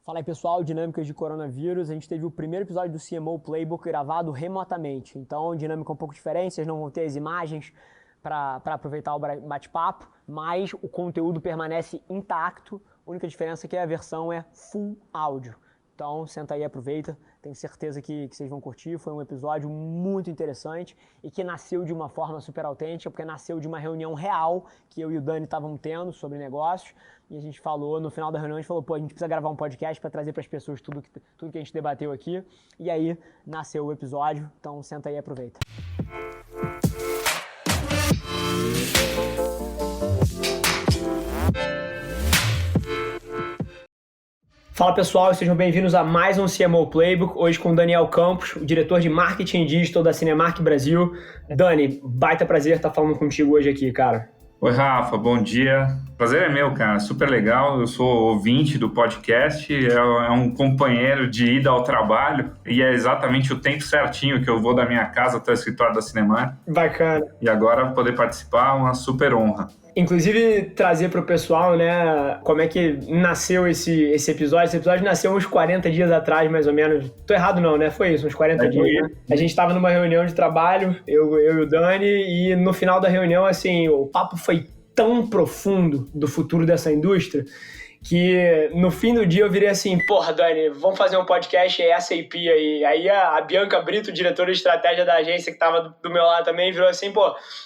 Fala aí pessoal, dinâmicas de coronavírus. A gente teve o primeiro episódio do CMO Playbook gravado remotamente. Então, dinâmica um pouco diferente, vocês não vão ter as imagens para aproveitar o bate-papo, mas o conteúdo permanece intacto. A única diferença é que a versão é full áudio. Então, senta aí e aproveita. Tenho certeza que vocês vão curtir. Foi um episódio muito interessante e que nasceu de uma forma super autêntica, porque nasceu de uma reunião real que eu e o Dani estavam tendo sobre negócios. E a gente falou, no final da reunião, a gente falou, a gente precisa gravar um podcast para trazer para as pessoas tudo que a gente debateu aqui. E aí, nasceu o episódio. Então, senta aí e aproveita. Fala pessoal, sejam bem-vindos a mais um CMO Playbook, hoje com o Daniel Campos, o diretor de Marketing Digital da Cinemark Brasil. Dani, baita prazer estar falando contigo hoje aqui, cara. Oi, Rafa, bom dia. Prazer é meu, cara, super legal. Eu sou ouvinte do podcast, é um companheiro de ida ao trabalho e é exatamente o tempo certinho que eu vou da minha casa até o escritório da Cinemark. Bacana. E agora poder participar, uma super honra. Inclusive, trazer para o pessoal, né, como é que nasceu esse episódio. Esse episódio nasceu uns 40 dias atrás, mais ou menos. Tô errado não, né? Foi isso, uns 40 dias. Né? A gente estava numa reunião de trabalho, eu e o Dani, e no final da reunião, assim, o papo foi tão profundo do futuro dessa indústria que no fim do dia eu virei assim, porra, Dani, vamos fazer um podcast SAP aí. Aí a Bianca Brito, diretora de estratégia da agência que estava do meu lado também, virou assim,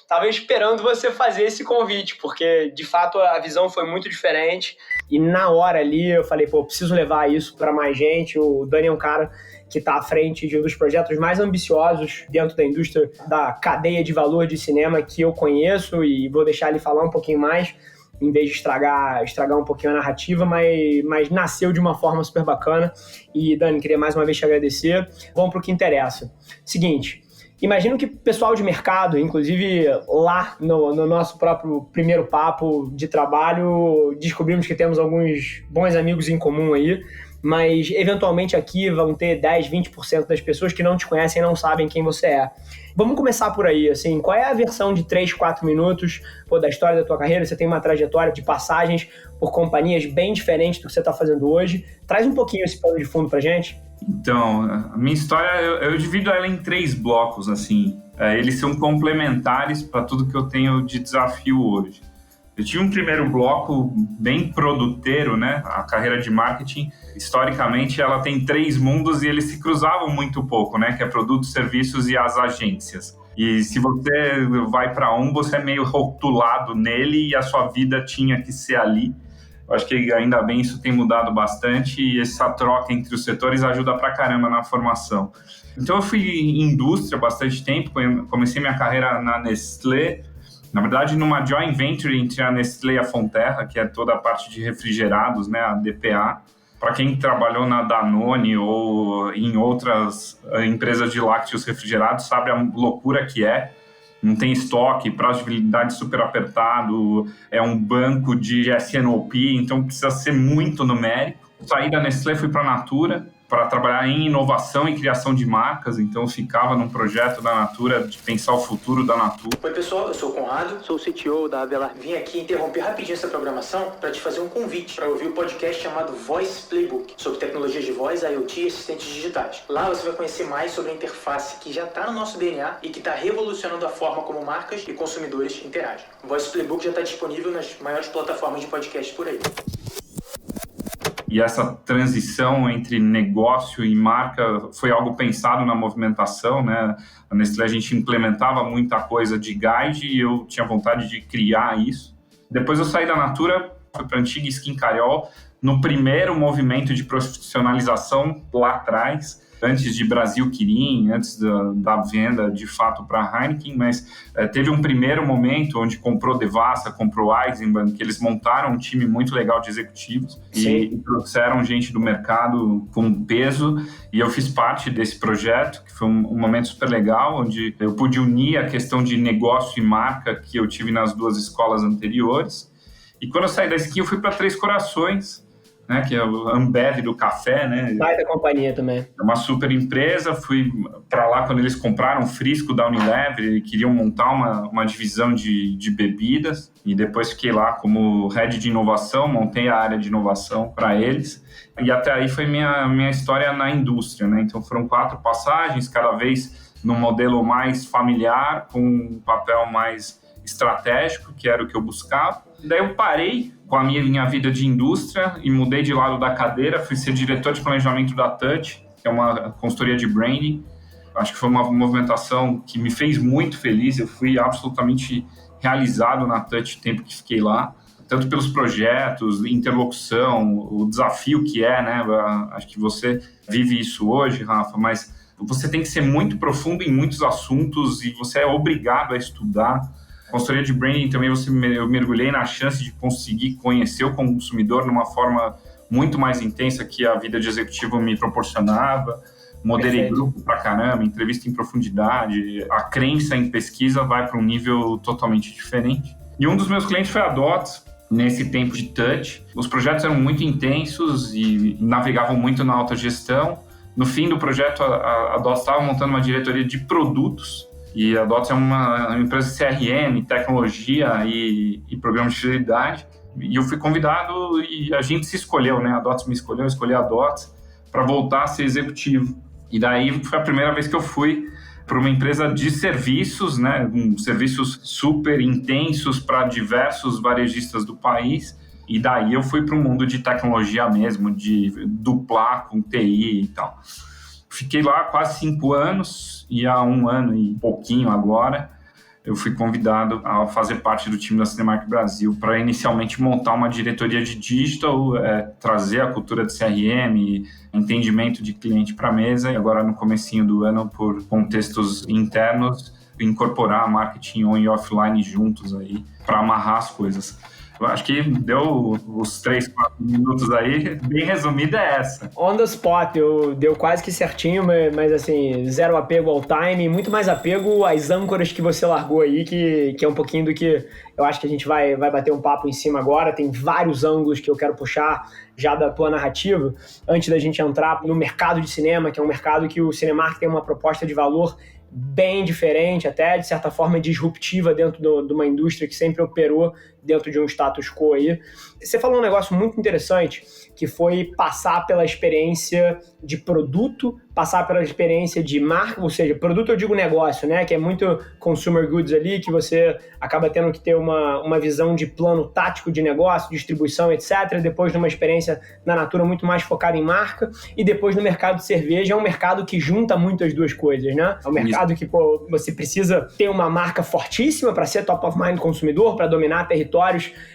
tava esperando você fazer esse convite, porque de fato a visão foi muito diferente e na hora ali eu falei, preciso levar isso para mais gente. O Dani é um cara que está à frente de um dos projetos mais ambiciosos dentro da indústria da cadeia de valor de cinema que eu conheço e vou deixar ele falar um pouquinho mais, em vez de estragar um pouquinho a narrativa, mas nasceu de uma forma super bacana. E, Dani, queria mais uma vez te agradecer. Vamos para o que interessa. Seguinte, imagino que o pessoal de mercado, inclusive lá no nosso próprio primeiro papo de trabalho, descobrimos que temos alguns bons amigos em comum aí, mas eventualmente aqui vão ter 10, 20% das pessoas que não te conhecem e não sabem quem você é. Vamos começar por aí, assim, qual é a versão de 3, 4 minutos da história da tua carreira? Você tem uma trajetória de passagens por companhias bem diferentes do que você está fazendo hoje. Traz um pouquinho esse pano de fundo pra gente. Então, a minha história, eu divido ela em 3 blocos, assim. Eles são complementares para tudo que eu tenho de desafio hoje. Eu tive um primeiro bloco bem produteiro, né? A carreira de marketing, historicamente, ela tem 3 mundos e eles se cruzavam muito pouco, né? Que é produtos, serviços e as agências. E se você vai para você é meio rotulado nele e a sua vida tinha que ser ali. Eu acho que ainda bem isso tem mudado bastante e essa troca entre os setores ajuda pra caramba na formação. Então eu fui em indústria bastante tempo, comecei minha carreira na Nestlé, na verdade, numa joint venture entre a Nestlé e a Fonterra, que é toda a parte de refrigerados, né, a DPA. Para quem trabalhou na Danone ou em outras empresas de lácteos refrigerados, sabe a loucura que é. Não tem estoque, prazo de validade super apertado, é um banco de S&OP, então precisa ser muito numérico. Saí da Nestlé, fui para a Natura, para trabalhar em inovação e criação de marcas, então eu ficava num projeto da Natura de pensar o futuro da Natura. Oi pessoal, eu sou o Conrado, sou o CTO da Avelar. Vim aqui interromper rapidinho essa programação para te fazer um convite para ouvir o podcast chamado Voice Playbook, sobre tecnologias de voz, IoT e assistentes digitais. Lá você vai conhecer mais sobre a interface que já está no nosso DNA e que está revolucionando a forma como marcas e consumidores interagem. O Voice Playbook já está disponível nas maiores plataformas de podcast por aí. E essa transição entre negócio e marca foi algo pensado na movimentação, né? A Nestlé, a gente implementava muita coisa de guide e eu tinha vontade de criar isso. Depois eu saí da Natura, fui para a antiga Skin Cariol, no primeiro movimento de profissionalização lá atrás, antes de Brasil Kirin, antes da venda de fato para a Heineken, mas teve um primeiro momento onde comprou Devassa, comprou Eisenbahn, que eles montaram um time muito legal de executivos e trouxeram gente do mercado com peso, e eu fiz parte desse projeto, que foi um momento super legal, onde eu pude unir a questão de negócio e marca que eu tive nas 2 escolas anteriores. E quando eu saí da Skin, eu fui para Três Corações, né, que é o Ambev do café, né? Vai da companhia também. É uma super empresa, fui para lá quando eles compraram o Frisco da Unilever e queriam montar uma divisão de bebidas, e depois fiquei lá como head de inovação, montei a área de inovação para eles, e até aí foi minha história na indústria, né? Então foram 4 passagens, cada vez num modelo mais familiar, com um papel mais estratégico, que era o que eu buscava. Daí eu parei com a minha vida de indústria e mudei de lado da cadeira, fui ser diretor de planejamento da Touch, que é uma consultoria de branding. Acho que foi uma movimentação que me fez muito feliz, eu fui absolutamente realizado na Touch o tempo que fiquei lá, tanto pelos projetos, interlocução, o desafio que é, né? Acho que você vive isso hoje, Rafa, mas você tem que ser muito profundo em muitos assuntos e você é obrigado a estudar. Consultoria de branding também eu mergulhei na chance de conseguir conhecer o consumidor de uma forma muito mais intensa que a vida de executivo me proporcionava. Moderei grupo pra caramba, entrevista em profundidade. A crença em pesquisa vai para um nível totalmente diferente. E um dos meus clientes foi a Dots, nesse tempo de Touch. Os projetos eram muito intensos e navegavam muito na autogestão. No fim do projeto, a Dots estava montando uma diretoria de produtos. E a Dots é uma empresa de CRM, tecnologia e programa de fidelidade. E eu fui convidado e a gente se escolheu, né? A Dots me escolheu, eu escolhi a Dots para voltar a ser executivo. E daí foi a primeira vez que eu fui para uma empresa de serviços, né? Serviços super intensos para diversos varejistas do país. E daí eu fui para um mundo de tecnologia mesmo, de duplar com TI e tal. Fiquei lá quase 5 anos e há 1 ano e pouquinho agora eu fui convidado a fazer parte do time da Cinemark Brasil para inicialmente montar uma diretoria de digital, trazer a cultura de CRM, entendimento de cliente para a mesa e agora no comecinho do ano, por contextos internos, incorporar marketing on e offline juntos aí para amarrar as coisas. Eu acho que deu os 3, 4 minutos aí, bem resumida é essa. On the spot, deu quase que certinho, mas assim, zero apego ao time, muito mais apego às âncoras que você largou aí, que é um pouquinho do que eu acho que a gente vai bater um papo em cima agora. Tem vários ângulos que eu quero puxar já da tua narrativa, antes da gente entrar no mercado de cinema, que é um mercado que o Cinemark tem uma proposta de valor bem diferente, até de certa forma disruptiva dentro de uma indústria que sempre operou dentro de um status quo aí. Você falou um negócio muito interessante, que foi passar pela experiência de produto, passar pela experiência de marca, ou seja, produto eu digo negócio, né? Que é muito consumer goods ali, que você acaba tendo que ter uma visão de plano tático de negócio, distribuição, etc. Depois de uma experiência na Natura muito mais focada em marca, e depois no mercado de cerveja, é um mercado que junta muito as duas coisas, né? É um mercado que você precisa ter uma marca fortíssima para ser top of mind do consumidor, para dominar territórios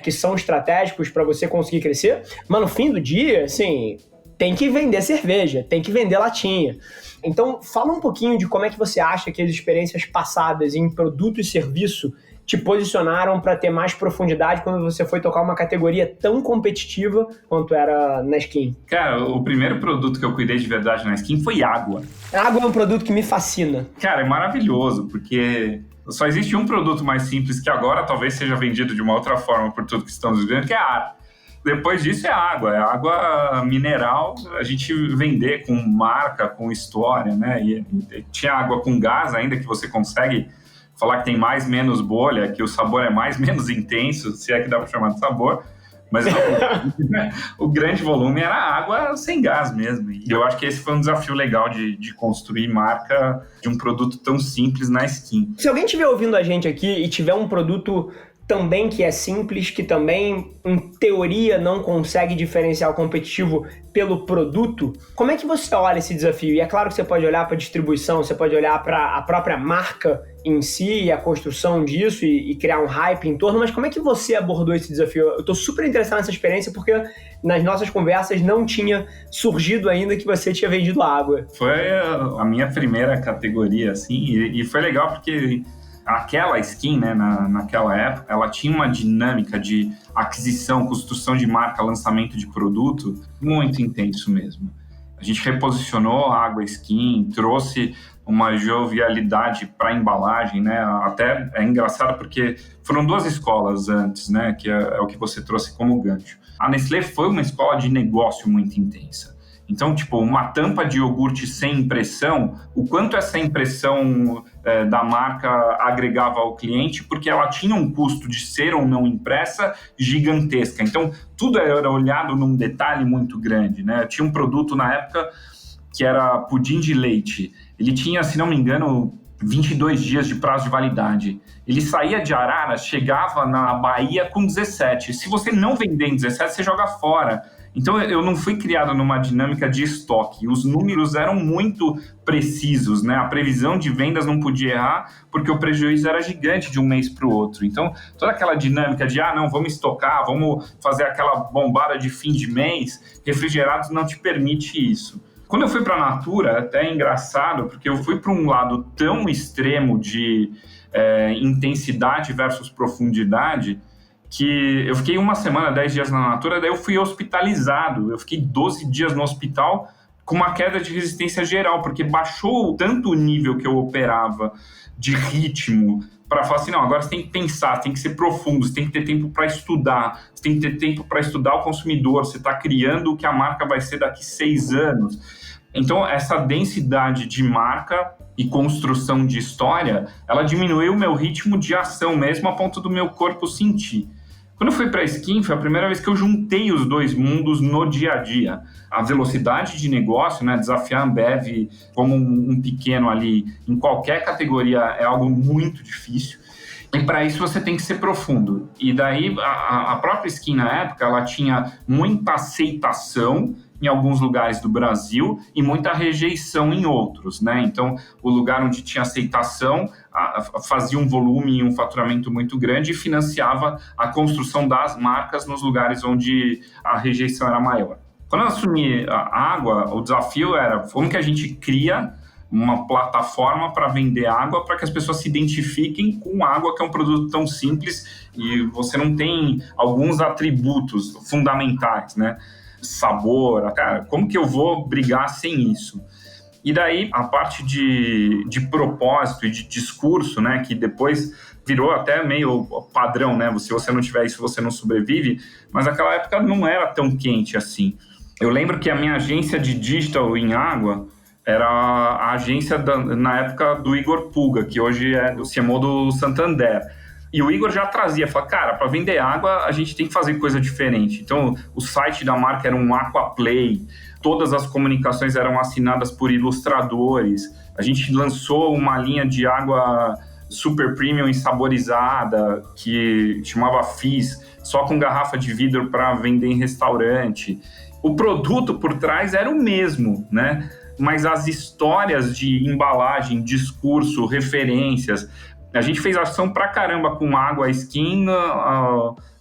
que são estratégicos para você conseguir crescer, mas no fim do dia, assim, tem que vender cerveja, tem que vender latinha. Então, fala um pouquinho de como é que você acha que as experiências passadas em produto e serviço te posicionaram para ter mais profundidade quando você foi tocar uma categoria tão competitiva quanto era na Skin? Cara, o primeiro produto que eu cuidei de verdade na Skin foi água. A água é um produto que me fascina. Cara, é maravilhoso, porque só existe um produto mais simples que agora talvez seja vendido de uma outra forma por tudo que estamos vivendo, que é ar. Depois disso é água mineral, a gente vender com marca, com história, né? E tinha água com gás ainda, que você consegue falar que tem mais, menos bolha, que o sabor é mais, menos intenso, se é que dá para chamar de sabor, mas o grande volume era água sem gás mesmo. E eu acho que esse foi um desafio legal de construir marca de um produto tão simples na Skin. Se alguém estiver ouvindo a gente aqui e tiver um produto também que é simples, que também, em teoria, não consegue diferenciar o competitivo pelo produto, como é que você olha esse desafio? E é claro que você pode olhar para a distribuição, você pode olhar para a própria marca em si e a construção disso e criar um hype em torno, mas como é que você abordou esse desafio? Eu estou super interessado nessa experiência porque nas nossas conversas não tinha surgido ainda que você tinha vendido água. Foi a minha primeira categoria, assim, e foi legal porque aquela Skin, né, naquela época, ela tinha uma dinâmica de aquisição, construção de marca, lançamento de produto muito intenso mesmo. A gente reposicionou a água skin, trouxe uma jovialidade para a embalagem, né? Até é engraçado porque foram 2 escolas antes, né? Que é o que você trouxe como gancho. A Nestlé foi uma escola de negócio muito intensa. Então, tipo, uma tampa de iogurte sem impressão, o quanto essa impressão da marca agregava ao cliente, porque ela tinha um custo de ser ou não impressa gigantesca. Então, tudo era olhado num detalhe muito grande, né? Tinha um produto na época que era pudim de leite. Ele tinha, se não me engano, 22 dias de prazo de validade. Ele saía de Araras, chegava na Bahia com 17. Se você não vender em 17, você joga fora. Então, eu não fui criado numa dinâmica de estoque. Os números eram muito precisos, né? A previsão de vendas não podia errar, porque o prejuízo era gigante de um mês para o outro. Então, toda aquela dinâmica de, não, vamos estocar, vamos fazer aquela bombada de fim de mês, refrigerados não te permite isso. Quando eu fui para a Natura, até é engraçado, porque eu fui para um lado tão extremo de intensidade versus profundidade, que eu fiquei 1 semana, 10 dias na Natura, daí eu fui hospitalizado. Eu fiquei 12 dias no hospital com uma queda de resistência geral, porque baixou tanto o nível que eu operava de ritmo, para falar assim, não, agora você tem que pensar, tem que ser profundo, você tem que ter tempo para estudar, você tem que ter tempo para estudar o consumidor, você está criando o que a marca vai ser daqui 6 anos. Então, essa densidade de marca e construção de história, ela diminuiu o meu ritmo de ação mesmo, a ponto do meu corpo sentir. Quando eu fui para a Skin, foi a primeira vez que eu juntei os 2 mundos no dia a dia. A velocidade de negócio, né, desafiar a Ambev como um pequeno ali em qualquer categoria é algo muito difícil. E para isso você tem que ser profundo. E daí a própria Skin na época, ela tinha muita aceitação em alguns lugares do Brasil e muita rejeição em outros, né? Então, o lugar onde tinha aceitação fazia um volume e um faturamento muito grande e financiava a construção das marcas nos lugares onde a rejeição era maior. Quando eu assumi a água, o desafio era como que a gente cria uma plataforma para vender água para que as pessoas se identifiquem com água, que é um produto tão simples e você não tem alguns atributos fundamentais, né? Sabor, cara, como que eu vou brigar sem isso? E daí a parte de propósito e de discurso, né, que depois virou até meio padrão, né, se você não tiver isso, você não sobrevive, mas naquela época não era tão quente assim. Eu lembro que a minha agência de digital em água era a agência na época do Igor Pulga, que hoje é o CMO do Santander. E o Igor já trazia, falava, cara, para vender água a gente tem que fazer coisa diferente. Então, o site da marca era um Aquaplay, todas as comunicações eram assinadas por ilustradores. A gente lançou uma linha de água super premium e saborizada, que chamava Fizz, só com garrafa de vidro para vender em restaurante. O produto por trás era o mesmo, né? Mas as histórias de embalagem, discurso, referências... A gente fez ação pra caramba com água Skin,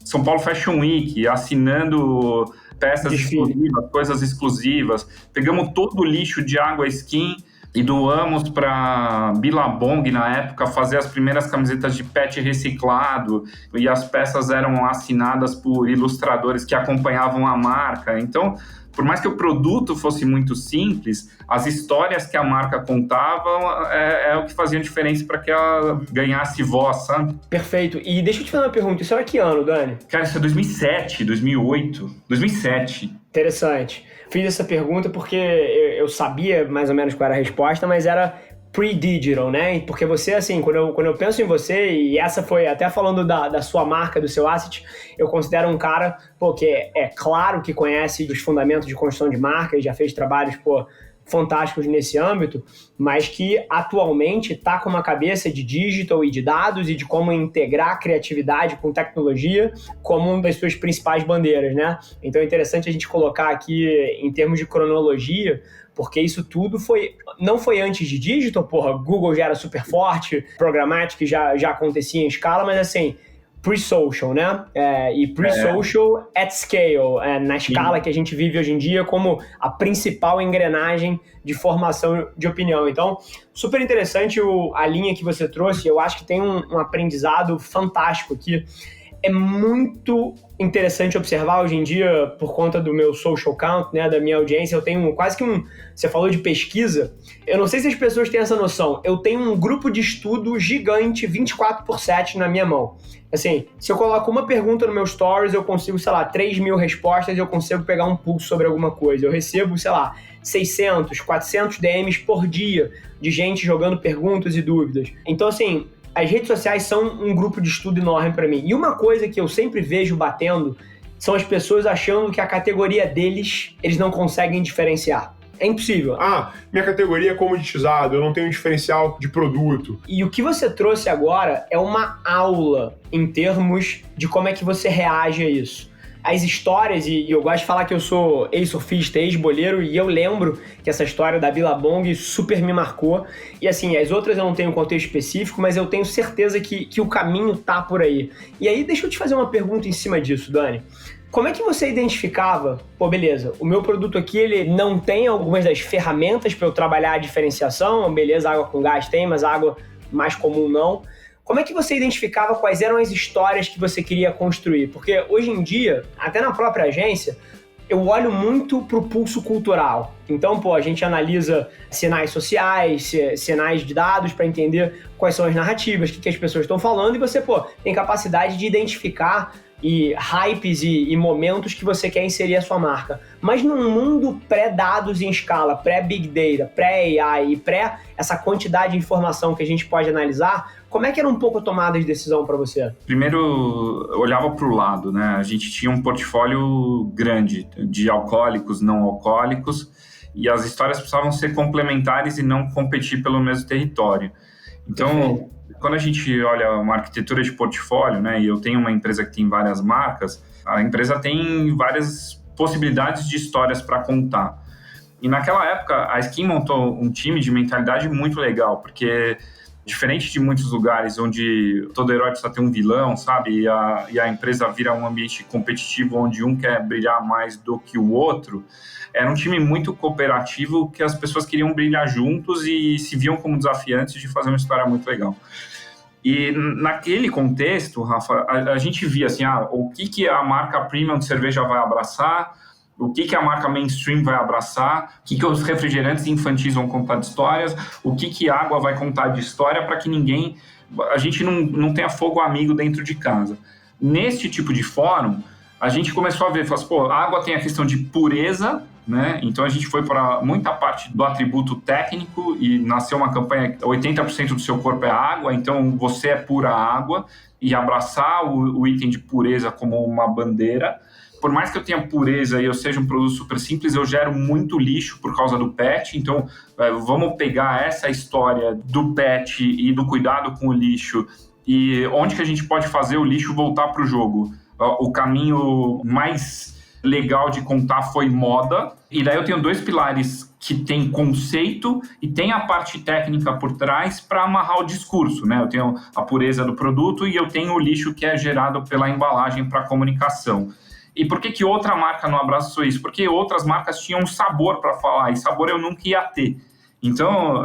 São Paulo Fashion Week, assinando peças exclusivas, coisas exclusivas. Pegamos todo o lixo de água Skin e doamos para Billabong, na época, fazer as primeiras camisetas de PET reciclado. E as peças eram assinadas por ilustradores que acompanhavam a marca. Então, por mais que o produto fosse muito simples, as histórias que a marca contava é o que fazia diferença para que ela ganhasse voz, sabe? Perfeito. E deixa eu te fazer uma pergunta. Isso era que ano, Dani? Cara, isso é 2007, 2008, 2007. Interessante. Fiz essa pergunta porque eu sabia mais ou menos qual era a resposta, mas era pre-digital, né? Porque você, assim, quando eu penso em você, e essa foi até falando da sua marca, do seu asset, eu considero um cara, que é claro que conhece os fundamentos de construção de marca e já fez trabalhos, fantásticos nesse âmbito, mas que atualmente está com uma cabeça de digital e de dados e de como integrar criatividade com tecnologia como uma das suas principais bandeiras, né? Então é interessante a gente colocar aqui em termos de cronologia, porque isso tudo não foi antes de digital, Google já era super forte, programática já acontecia em escala, mas assim, pre-social, né? E pre-social at scale, na escala que a gente vive hoje em dia como a principal engrenagem de formação de opinião. Então, super interessante a linha que você trouxe, eu acho que tem um aprendizado fantástico aqui. é muito interessante observar hoje em dia, por conta do meu social count, né, da minha audiência, eu tenho quase que você falou de pesquisa, eu não sei se as pessoas têm essa noção, eu tenho um grupo de estudo gigante 24/7 na minha mão. Assim, se eu coloco uma pergunta no meu stories, eu consigo, 3.000 respostas e eu consigo pegar um pulso sobre alguma coisa. Eu recebo, 600, 400 DMs por dia de gente jogando perguntas e dúvidas. Então, assim, as redes sociais são um grupo de estudo enorme para mim. E uma coisa que eu sempre vejo batendo são as pessoas achando que a categoria deles, eles não conseguem diferenciar. É impossível. Minha categoria é comoditizado, eu não tenho um diferencial de produto. E o que você trouxe agora é uma aula em termos de como é que você reage a isso. As histórias, e eu gosto de falar que eu sou ex-surfista, ex-boleiro, e eu lembro que essa história da Billabong super me marcou. E assim, as outras eu não tenho contexto específico, mas eu tenho certeza que o caminho tá por aí. E aí, deixa eu te fazer uma pergunta em cima disso, Dani. Como é que você identificava, beleza, o meu produto aqui, ele não tem algumas das ferramentas para eu trabalhar a diferenciação, beleza, água com gás tem, mas água mais comum não. Como é que você identificava quais eram as histórias que você queria construir? Porque hoje em dia, até na própria agência, eu olho muito pro pulso cultural. Então, a gente analisa sinais sociais, sinais de dados para entender quais são as narrativas, o que as pessoas estão falando, e você, tem capacidade de identificar e hypes e momentos que você quer inserir a sua marca. Mas num mundo pré-dados em escala, pré-big data, pré-AI e pré essa quantidade de informação que a gente pode analisar, como é que era um pouco a tomada de decisão para você? Primeiro, eu olhava para o lado, né? A gente tinha um portfólio grande de alcoólicos, não alcoólicos, e as histórias precisavam ser complementares e não competir pelo mesmo território. Então, quando a gente olha uma arquitetura de portfólio, né, e eu tenho uma empresa que tem várias marcas, a empresa tem várias possibilidades de histórias para contar. E naquela época, a Skin montou um time de mentalidade muito legal, porque diferente de muitos lugares onde todo herói precisa ter um vilão, sabe, e a empresa vira um ambiente competitivo onde um quer brilhar mais do que o outro, era um time muito cooperativo que as pessoas queriam brilhar juntos e se viam como desafiantes de fazer uma história muito legal. E naquele contexto, Rafa, a gente via assim, o que a marca premium de cerveja vai abraçar, o que a marca mainstream vai abraçar, o que os refrigerantes infantis vão contar de histórias, o que a água vai contar de história para que a gente não tenha fogo amigo dentro de casa. Neste tipo de fórum, a gente começou a ver, a água tem a questão de pureza, né? Então a gente foi para muita parte do atributo técnico e nasceu uma campanha 80% do seu corpo é água, então você é pura água, e abraçar o item de pureza como uma bandeira. Por mais que eu tenha pureza e eu seja um produto super simples, eu gero muito lixo por causa do PET, então vamos pegar essa história do PET e do cuidado com o lixo e onde que a gente pode fazer o lixo voltar para o jogo. O caminho mais legal de contar foi moda, e daí eu tenho dois pilares que tem conceito e tem a parte técnica por trás para amarrar o discurso, né? Eu tenho a pureza do produto e eu tenho o lixo que é gerado pela embalagem para comunicação. E por que outra marca não abraçou isso? Porque outras marcas tinham um sabor para falar, e sabor eu nunca ia ter. Então,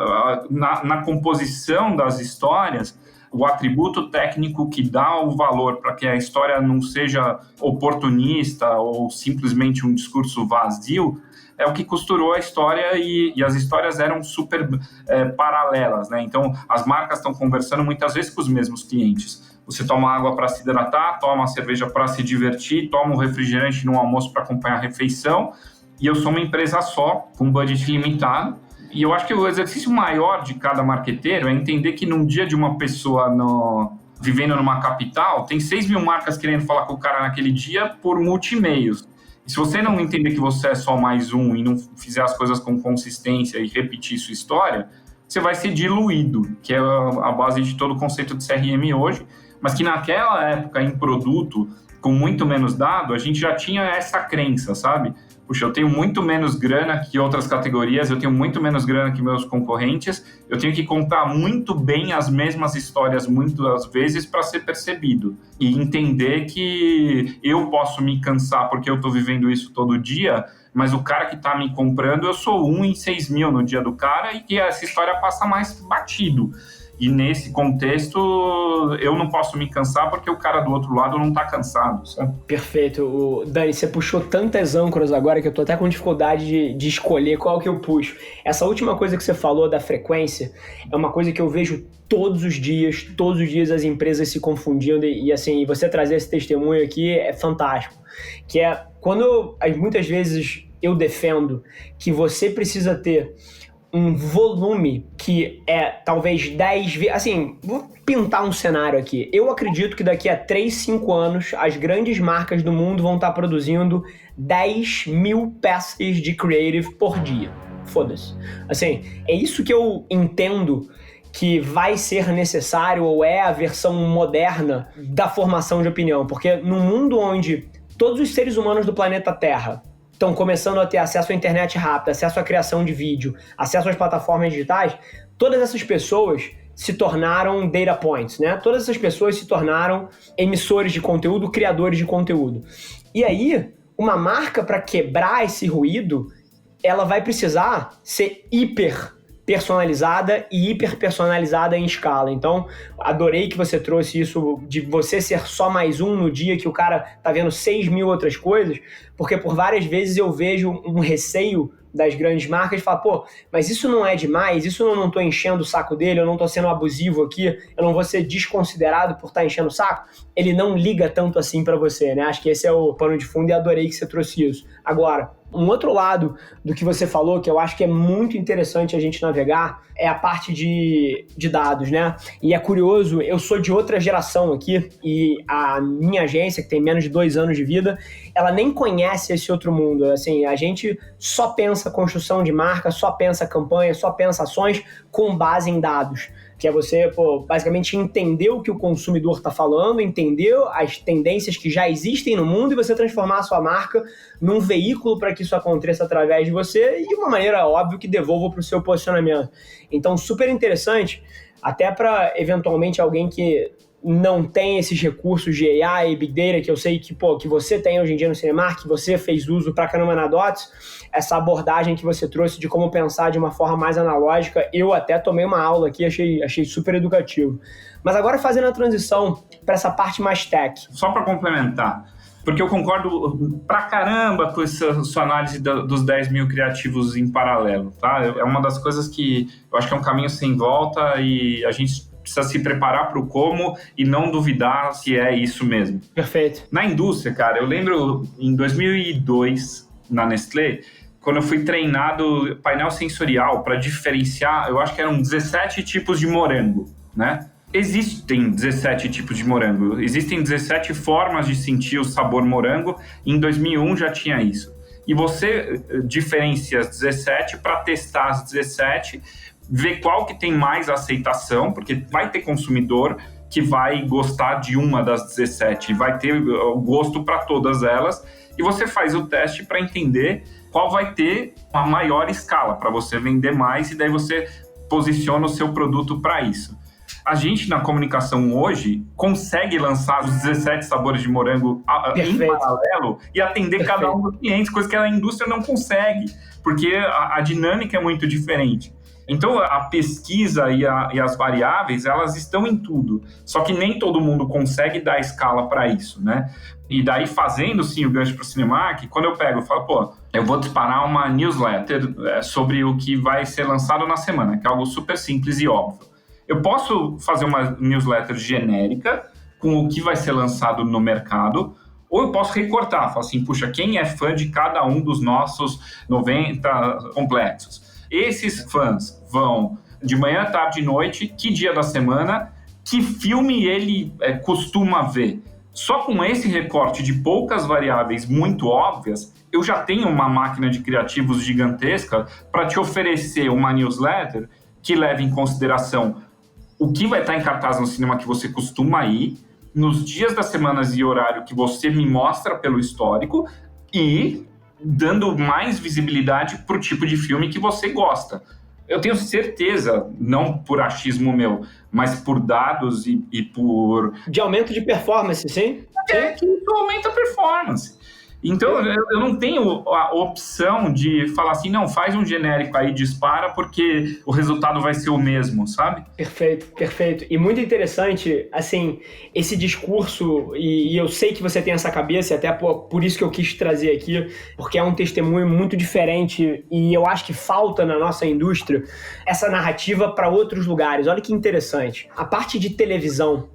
na composição das histórias, o atributo técnico que dá o valor para que a história não seja oportunista ou simplesmente um discurso vazio, é o que costurou a história, e as histórias eram super paralelas, né? Então, as marcas estão conversando muitas vezes com os mesmos clientes. Você toma água para se hidratar, toma uma cerveja para se divertir, toma um refrigerante no almoço para acompanhar a refeição, e eu sou uma empresa só, com budget limitado. E eu acho que o exercício maior de cada marqueteiro é entender que num dia de uma pessoa vivendo numa capital, tem 6 mil marcas querendo falar com o cara naquele dia por multimeios. E se você não entender que você é só mais um e não fizer as coisas com consistência e repetir sua história, você vai ser diluído, que é a base de todo o conceito de CRM hoje, mas que naquela época, em produto, com muito menos dado, a gente já tinha essa crença, sabe? Puxa, eu tenho muito menos grana que outras categorias, eu tenho muito menos grana que meus concorrentes, eu tenho que contar muito bem as mesmas histórias muitas vezes para ser percebido. E entender que eu posso me cansar porque eu estou vivendo isso todo dia, mas o cara que está me comprando, eu sou 1 em 6 mil no dia do cara, e que essa história passa mais batido. E nesse contexto, eu não posso me cansar porque o cara do outro lado não tá cansado, sabe? Perfeito. Dani, você puxou tantas âncoras agora que eu tô até com dificuldade de escolher qual que eu puxo. Essa última coisa que você falou da frequência é uma coisa que eu vejo todos os dias as empresas se confundindo e assim, você trazer esse testemunho aqui é fantástico. Que é quando muitas vezes eu defendo que você precisa ter um volume que é talvez 10 vezes... Assim, vou pintar um cenário aqui. Eu acredito que daqui a 3, 5 anos, as grandes marcas do mundo vão estar produzindo 10 mil peças de creative por dia. Foda-se. Assim, é isso que eu entendo que vai ser necessário ou é a versão moderna da formação de opinião. Porque num mundo onde todos os seres humanos do planeta Terra estão começando a ter acesso à internet rápida, acesso à criação de vídeo, acesso às plataformas digitais, todas essas pessoas se tornaram data points, né? Todas essas pessoas se tornaram emissores de conteúdo, criadores de conteúdo. E aí, uma marca, para quebrar esse ruído, ela vai precisar ser hiper personalizada e hiperpersonalizada em escala. Então, adorei que você trouxe isso de você ser só mais um no dia que o cara tá vendo 6 mil outras coisas, porque por várias vezes eu vejo um receio das grandes marcas, fala, pô, mas isso não é demais, isso eu não tô enchendo o saco dele, eu não tô sendo abusivo aqui, eu não vou ser desconsiderado por estar enchendo o saco. Ele não liga tanto assim pra você, né? Acho que esse é o pano de fundo e adorei que você trouxe isso. Agora, um outro lado do que você falou, que eu acho que é muito interessante a gente navegar, é a parte de dados, né? E é curioso, eu sou de outra geração aqui, e a minha agência, que tem menos de 2 anos de vida, ela nem conhece esse outro mundo. Assim, a gente só pensa construção de marca, só pensa campanha, só pensa ações com base em dados. Que é você, basicamente entender o que o consumidor está falando, entender as tendências que já existem no mundo e você transformar a sua marca num veículo para que isso aconteça através de você e de uma maneira, óbvio, que devolva para o seu posicionamento. Então, super interessante, até para, eventualmente, alguém que não tem esses recursos de AI e Big Data, que eu sei que você tem hoje em dia no Cinemark, que você fez uso pra caramba na Dots, essa abordagem que você trouxe de como pensar de uma forma mais analógica, eu até tomei uma aula aqui, achei super educativo. Mas agora fazendo a transição para essa parte mais tech. Só para complementar, porque eu concordo pra caramba com essa sua análise dos 10 mil criativos em paralelo, tá? É uma das coisas que eu acho que é um caminho sem volta e a gente precisa se preparar para o como e não duvidar se é isso mesmo. Perfeito. Na indústria, cara, eu lembro em 2002, na Nestlé, quando eu fui treinado painel sensorial para diferenciar, eu acho que eram 17 tipos de morango, né? Existem 17 tipos de morango, existem 17 formas de sentir o sabor morango, em 2001 já tinha isso. E você diferencia as 17 para testar as 17, ver qual que tem mais aceitação, porque vai ter consumidor que vai gostar de uma das 17, vai ter o gosto para todas elas, e você faz o teste para entender qual vai ter uma maior escala, para você vender mais, e daí você posiciona o seu produto para isso. A gente, na comunicação hoje, consegue lançar os 17 sabores de morango em paralelo e atender cada um dos clientes, coisa que a indústria não consegue, porque a dinâmica é muito diferente. Então, a pesquisa e as variáveis, elas estão em tudo. Só que nem todo mundo consegue dar escala para isso, né? E daí, fazendo, sim, o gancho para o Cinemark, quando eu pego e falo, eu vou disparar uma newsletter sobre o que vai ser lançado na semana, que é algo super simples e óbvio. Eu posso fazer uma newsletter genérica com o que vai ser lançado no mercado, ou eu posso recortar, falar assim, puxa, quem é fã de cada um dos nossos 90 complexos? Esses fãs vão de manhã, tarde e noite, que dia da semana, que filme ele costuma ver. Só com esse recorte de poucas variáveis muito óbvias, eu já tenho uma máquina de criativos gigantesca para te oferecer uma newsletter que leve em consideração o que vai estar em cartaz no cinema que você costuma ir, nos dias das semanas e horário que você me mostra pelo histórico e dando mais visibilidade para o tipo de filme que você gosta. Eu tenho certeza, não por achismo meu, mas por dados e por... De aumento de performance, sim? Que isso aumenta a performance. Então, eu não tenho a opção de falar assim, não, faz um genérico aí, dispara, porque o resultado vai ser o mesmo, sabe? Perfeito, perfeito. E muito interessante, assim, esse discurso, e eu sei que você tem essa cabeça, e até por isso que eu quis trazer aqui, porque é um testemunho muito diferente, e eu acho que falta na nossa indústria essa narrativa para outros lugares. Olha que interessante. A parte de televisão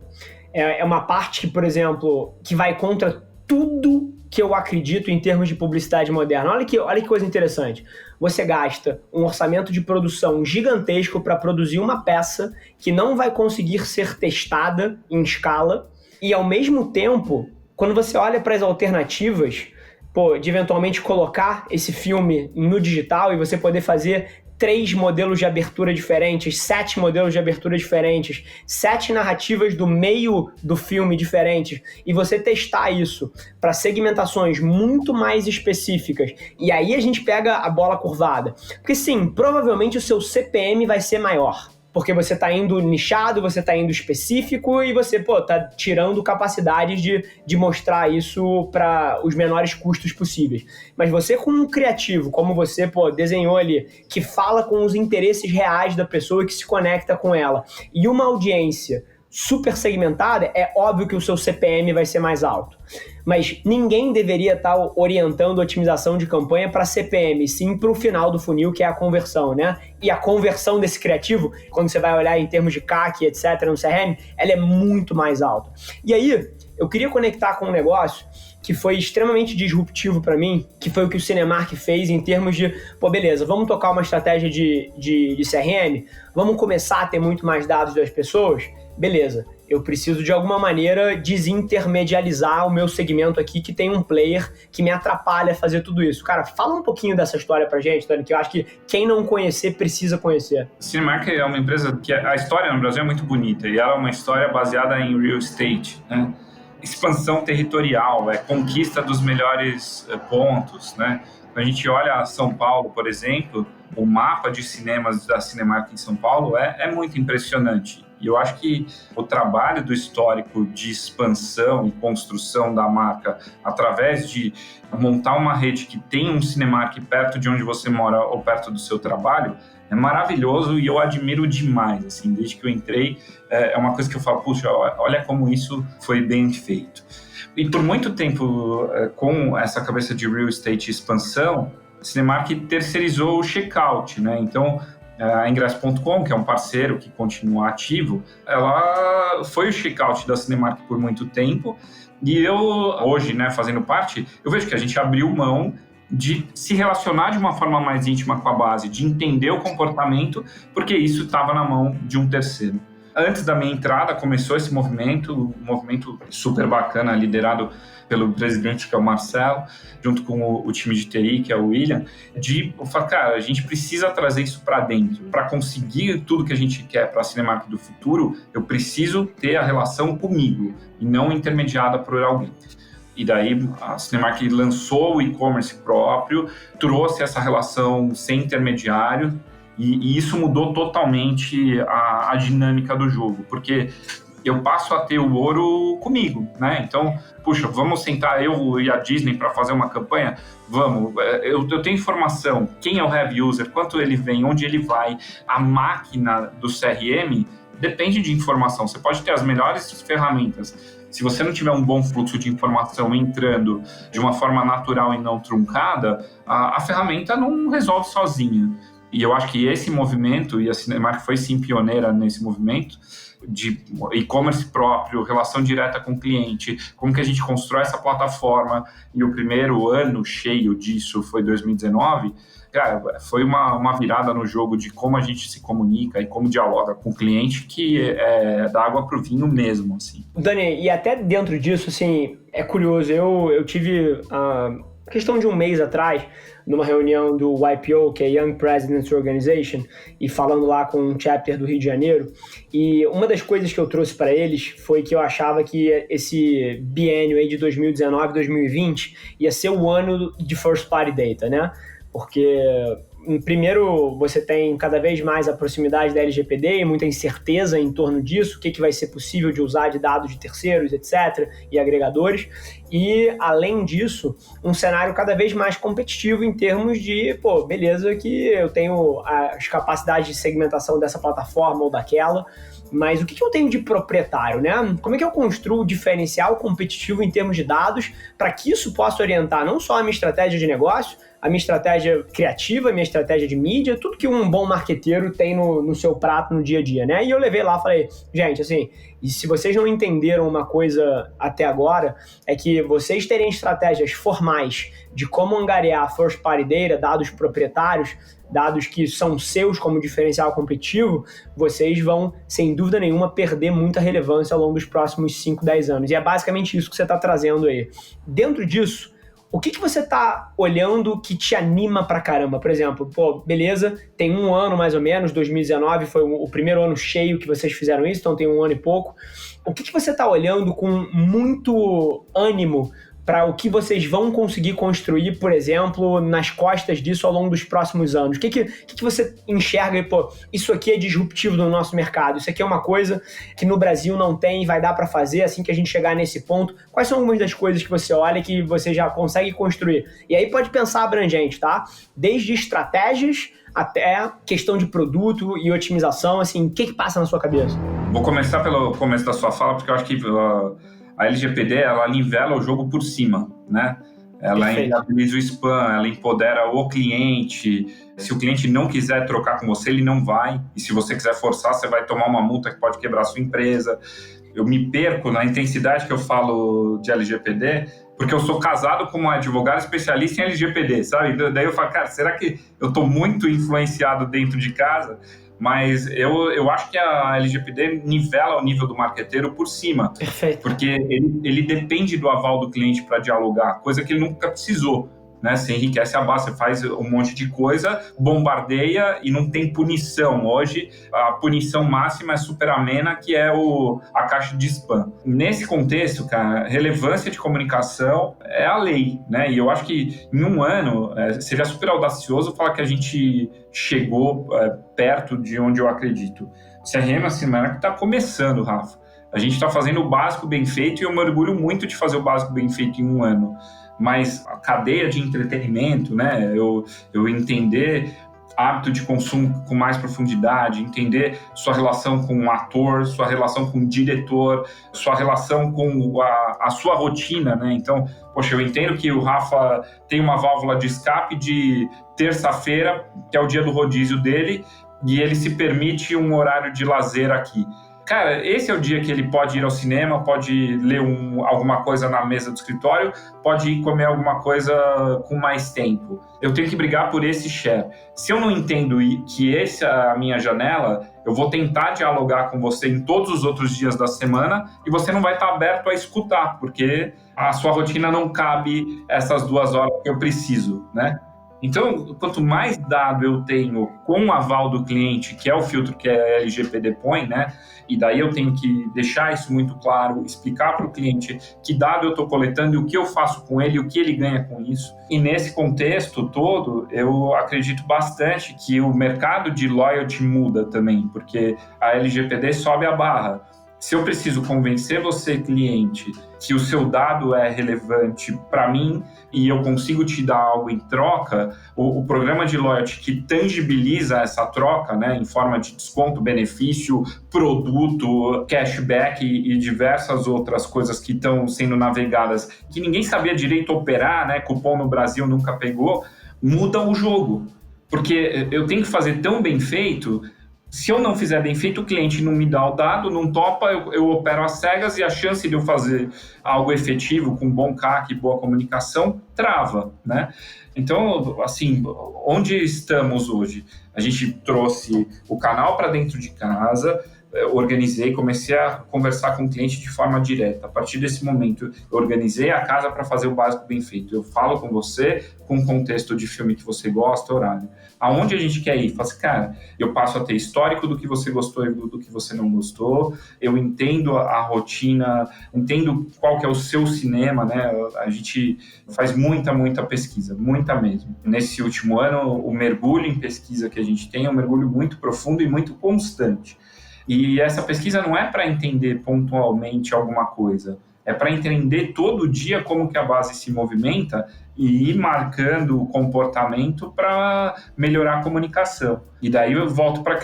é uma parte que, por exemplo, que vai contra tudo que eu acredito em termos de publicidade moderna. Olha que coisa interessante. Você gasta um orçamento de produção gigantesco para produzir uma peça que não vai conseguir ser testada em escala e, ao mesmo tempo, quando você olha para as alternativas, de eventualmente colocar esse filme no digital e você poder fazer 3 modelos de abertura diferentes, 7 modelos de abertura diferentes, 7 narrativas do meio do filme diferentes, e você testar isso para segmentações muito mais específicas, e aí a gente pega a bola curvada. Porque sim, provavelmente o seu CPM vai ser maior, porque você está indo nichado, você está indo específico e você, tá tirando capacidades de mostrar isso para os menores custos possíveis. Mas você com um criativo, como você, desenhou ali, que fala com os interesses reais da pessoa e que se conecta com ela, e uma audiência super segmentada, é óbvio que o seu CPM vai ser mais alto. Mas ninguém deveria estar orientando a otimização de campanha para CPM, sim para o final do funil, que é a conversão, né? E a conversão desse criativo, quando você vai olhar em termos de CAC, etc., no CRM, ela é muito mais alta. E aí, eu queria conectar com um negócio que foi extremamente disruptivo para mim, que foi o que o Cinemark fez em termos de, beleza, vamos tocar uma estratégia de CRM, vamos começar a ter muito mais dados das pessoas, beleza, eu preciso de alguma maneira desintermedializar o meu segmento aqui, que tem um player que me atrapalha a fazer tudo isso. Cara, fala um pouquinho dessa história pra gente, Dani, que eu acho que quem não conhecer precisa conhecer. Cinemark é uma empresa que a história no Brasil é muito bonita, e ela é uma história baseada em real estate, né? Expansão territorial, conquista dos melhores pontos, né? Quando a gente olha São Paulo, por exemplo, o mapa de cinemas da Cinemark em São Paulo é muito impressionante. E eu acho que o trabalho do histórico de expansão e construção da marca através de montar uma rede que tem um Cinemark perto de onde você mora ou perto do seu trabalho é maravilhoso e eu admiro demais, assim, desde que eu entrei, é uma coisa que eu falo, puxa, olha como isso foi bem feito. E por muito tempo, com essa cabeça de real estate expansão, a Cinemark terceirizou o checkout, né? Então, a Ingresso.com, que é um parceiro que continua ativo, ela foi o checkout da Cinemark por muito tempo, e eu, hoje, né, fazendo parte, eu vejo que a gente abriu mão de se relacionar de uma forma mais íntima com a base, de entender o comportamento, porque isso estava na mão de um terceiro. Antes da minha entrada, começou esse movimento, um movimento super bacana, liderado pelo presidente, que é o Marcelo, junto com o time de TI, que é o William, de falar, cara, a gente precisa trazer isso para dentro. Para conseguir tudo que a gente quer para a Cinemark do futuro, eu preciso ter a relação comigo, e não intermediada por alguém. E daí a Cinemark lançou o e-commerce próprio, trouxe essa relação sem intermediário, e isso mudou totalmente a dinâmica do jogo, porque eu passo a ter o ouro comigo, né? Então, puxa, vamos sentar eu e a Disney para fazer uma campanha? Vamos, eu tenho informação, quem é o heavy user, quanto ele vem, onde ele vai, a máquina do CRM depende de informação. Você pode ter as melhores ferramentas. Se você não tiver um bom fluxo de informação entrando de uma forma natural e não truncada, a ferramenta não resolve sozinha. E eu acho que esse movimento, e a Cinemark foi sim pioneira nesse movimento, de e-commerce próprio, relação direta com o cliente, como que a gente constrói essa plataforma, e o primeiro ano cheio disso foi 2019, cara, foi uma virada no jogo de como a gente se comunica e como dialoga com o cliente, que é da água pro vinho mesmo, assim. Dani, e até dentro disso, assim, é curioso, eu tive questão de um mês atrás, numa reunião do YPO, que é Young Presidents Organization, e falando lá com um chapter do Rio de Janeiro, e uma das coisas que eu trouxe para eles foi que eu achava que esse biênio aí de 2019 2020 ia ser o ano de First Party Data, né? Porque primeiro você tem cada vez mais a proximidade da LGPD e muita incerteza em torno disso, o que vai ser possível de usar de dados de terceiros, etc., e agregadores. e, além disso, um cenário cada vez mais competitivo em termos de, beleza que eu tenho as capacidades de segmentação dessa plataforma ou daquela, mas o que eu tenho de proprietário, né? Como é que eu construo diferencial competitivo em termos de dados para que isso possa orientar não só a minha estratégia de negócio, a minha estratégia criativa, a minha estratégia de mídia, tudo que um bom marqueteiro tem no seu prato no dia a dia, né? E eu levei lá e falei, gente, assim, e se vocês não entenderam uma coisa até agora, é que vocês terem estratégias formais de como angariar first party data, dados proprietários, dados que são seus como diferencial competitivo, vocês vão, sem dúvida nenhuma, perder muita relevância ao longo dos próximos 5, 10 anos. E é basicamente isso que você está trazendo aí. Dentro disso, o que você tá olhando que te anima pra caramba? Por exemplo, beleza, tem um ano mais ou menos, 2019 foi o primeiro ano cheio que vocês fizeram isso, então tem um ano e pouco. O que você tá olhando com muito ânimo para o que vocês vão conseguir construir, por exemplo, nas costas disso ao longo dos próximos anos? O que você enxerga e, isso aqui é disruptivo no nosso mercado, isso aqui é uma coisa que no Brasil não tem e vai dar para fazer assim que a gente chegar nesse ponto? Quais são algumas das coisas que você olha que você já consegue construir? E aí pode pensar abrangente, tá? Desde estratégias até questão de produto e otimização, assim, o que passa na sua cabeça? Vou começar pelo começo da sua fala, porque eu acho que a LGPD, ela nivela o jogo por cima, né? Ela inviabiliza o spam, ela empodera o cliente. Se o cliente não quiser trocar com você, ele não vai. E se você quiser forçar, você vai tomar uma multa que pode quebrar a sua empresa. Eu me perco na intensidade que eu falo de LGPD, porque eu sou casado com uma advogada especialista em LGPD, sabe? Daí eu falo, cara, será que eu estou muito influenciado dentro de casa? Mas eu acho que a LGPD nivela o nível do marqueteiro por cima. Perfeito. Porque ele depende do aval do cliente para dialogar, coisa que ele nunca precisou. Né? Você enriquece a base, você faz um monte de coisa, bombardeia e não tem punição. Hoje, a punição máxima é super amena, que é a caixa de spam. Nesse contexto, cara, relevância de comunicação é a lei, né? E eu acho que em um ano, seria super audacioso falar que a gente chegou perto de onde eu acredito. CRM é uma semana que está começando, Rafa. A gente está fazendo o básico bem feito e eu me orgulho muito de fazer o básico bem feito em um ano. Mas a cadeia de entretenimento, né? Eu entender hábito de consumo com mais profundidade, entender sua relação com o ator, sua relação com o diretor, sua relação com a sua rotina, né? Então, poxa, eu entendo que o Rafa tem uma válvula de escape de terça-feira, que é o dia do rodízio dele, e ele se permite um horário de lazer aqui. Cara, esse é o dia que ele pode ir ao cinema, pode ler alguma coisa na mesa do escritório, pode ir comer alguma coisa com mais tempo. Eu tenho que brigar por esse share. Se eu não entendo que essa é a minha janela, eu vou tentar dialogar com você em todos os outros dias da semana e você não vai estar aberto a escutar, porque a sua rotina não cabe essas 2 horas que eu preciso, né? Então, quanto mais dado eu tenho com o aval do cliente, que é o filtro que a LGPD põe, né? E daí eu tenho que deixar isso muito claro, explicar para o cliente que dado eu estou coletando e o que eu faço com ele, o que ele ganha com isso. E nesse contexto todo, eu acredito bastante que o mercado de loyalty muda também, porque a LGPD sobe a barra. Se eu preciso convencer você, cliente, que o seu dado é relevante para mim e eu consigo te dar algo em troca, o programa de loyalty que tangibiliza essa troca, né, em forma de desconto, benefício, produto, cashback e diversas outras coisas que estão sendo navegadas, que ninguém sabia direito operar, né, cupom no Brasil nunca pegou, muda o jogo. Porque eu tenho que fazer tão bem feito. Se eu não fizer bem feito, o cliente não me dá o dado, não topa, eu opero às cegas e a chance de eu fazer algo efetivo, com bom CAC e boa comunicação, trava, né? Então, assim, onde estamos hoje? A gente trouxe o canal para dentro de casa, organizei, comecei a conversar com o cliente de forma direta. A partir desse momento, eu organizei a casa para fazer o básico bem feito. Eu falo com você, com o contexto de filme que você gosta, horário. Aonde a gente quer ir? Fala assim, cara, eu passo a ter histórico do que você gostou e do que você não gostou, eu entendo a rotina, entendo qual que é o seu cinema, né? A gente faz muita pesquisa, muita mesmo. Nesse último ano, o mergulho em pesquisa que a gente tem é um mergulho muito profundo e muito constante. E essa pesquisa não é para entender pontualmente alguma coisa, é para entender todo dia como que a base se movimenta e ir marcando o comportamento para melhorar a comunicação. E daí eu volto para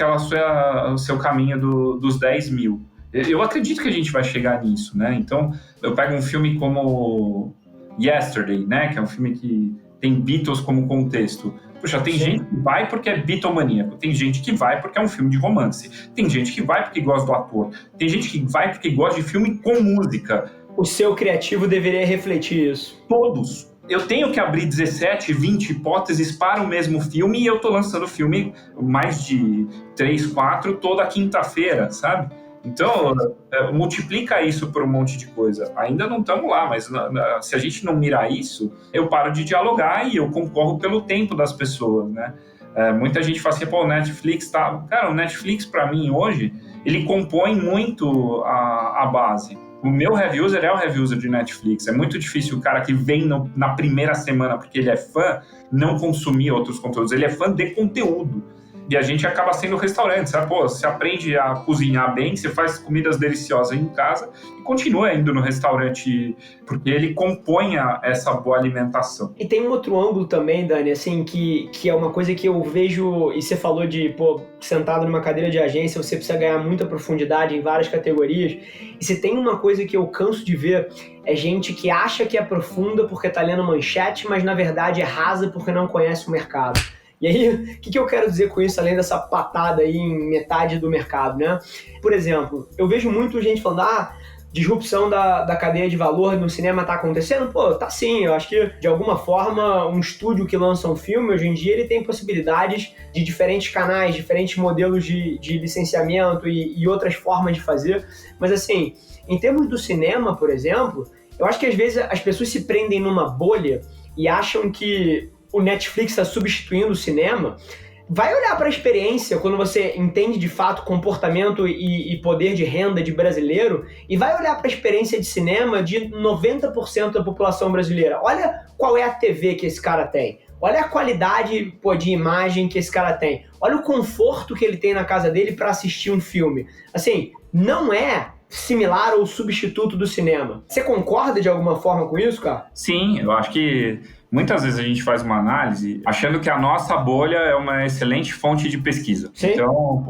o seu caminho dos 10 mil. Eu acredito que a gente vai chegar nisso, né? Então, eu pego um filme como Yesterday, né? Que é um filme que tem Beatles como contexto. Puxa, tem gente que vai porque é bitomaníaco, tem gente que vai porque é um filme de romance, tem gente que vai porque gosta do ator, tem gente que vai porque gosta de filme com música. O seu criativo deveria refletir isso. Todos. Eu tenho que abrir 17, 20 hipóteses para o mesmo filme e eu tô lançando filme mais de 3, 4 toda quinta-feira, sabe? Então, multiplica isso por um monte de coisa. Ainda não estamos lá, mas se a gente não mirar isso, eu paro de dialogar e eu concorro pelo tempo das pessoas, né? Muita gente fala assim, pô, o Netflix tá... Cara, o Netflix, para mim, hoje, ele compõe muito a base. O meu reviewer é o reviewer de Netflix. É muito difícil o cara que vem na primeira semana porque ele é fã não consumir outros conteúdos. Ele é fã de conteúdo. E a gente acaba sendo restaurante, sabe? Pô, você aprende a cozinhar bem, você faz comidas deliciosas em casa e continua indo no restaurante, porque ele compõe essa boa alimentação. E tem um outro ângulo também, Dani, assim, que é uma coisa que eu vejo, e você falou de, pô, sentado numa cadeira de agência, você precisa ganhar muita profundidade em várias categorias, e se tem uma coisa que eu canso de ver, é gente que acha que é profunda porque tá lendo manchete, mas na verdade é rasa porque não conhece o mercado. E aí, o que eu quero dizer com isso, além dessa patada aí em metade do mercado, né? Por exemplo, eu vejo muito gente falando, disrupção da cadeia de valor no cinema tá acontecendo? Pô, tá sim, eu acho que, de alguma forma, um estúdio que lança um filme, hoje em dia, ele tem possibilidades de diferentes canais, diferentes modelos de licenciamento e outras formas de fazer. Mas, assim, em termos do cinema, por exemplo, eu acho que, às vezes, as pessoas se prendem numa bolha e acham que o Netflix está substituindo o cinema. Vai olhar para a experiência quando você entende de fato comportamento e poder de renda de brasileiro e vai olhar para a experiência de cinema de 90% da população brasileira. Olha qual é a TV que esse cara tem. Olha a qualidade, pô, de imagem que esse cara tem. Olha o conforto que ele tem na casa dele para assistir um filme. Assim, não é similar ou substituto do cinema. Você concorda de alguma forma com isso, cara? Sim, eu acho que muitas vezes a gente faz uma análise achando que a nossa bolha é uma excelente fonte de pesquisa. Sim. Então,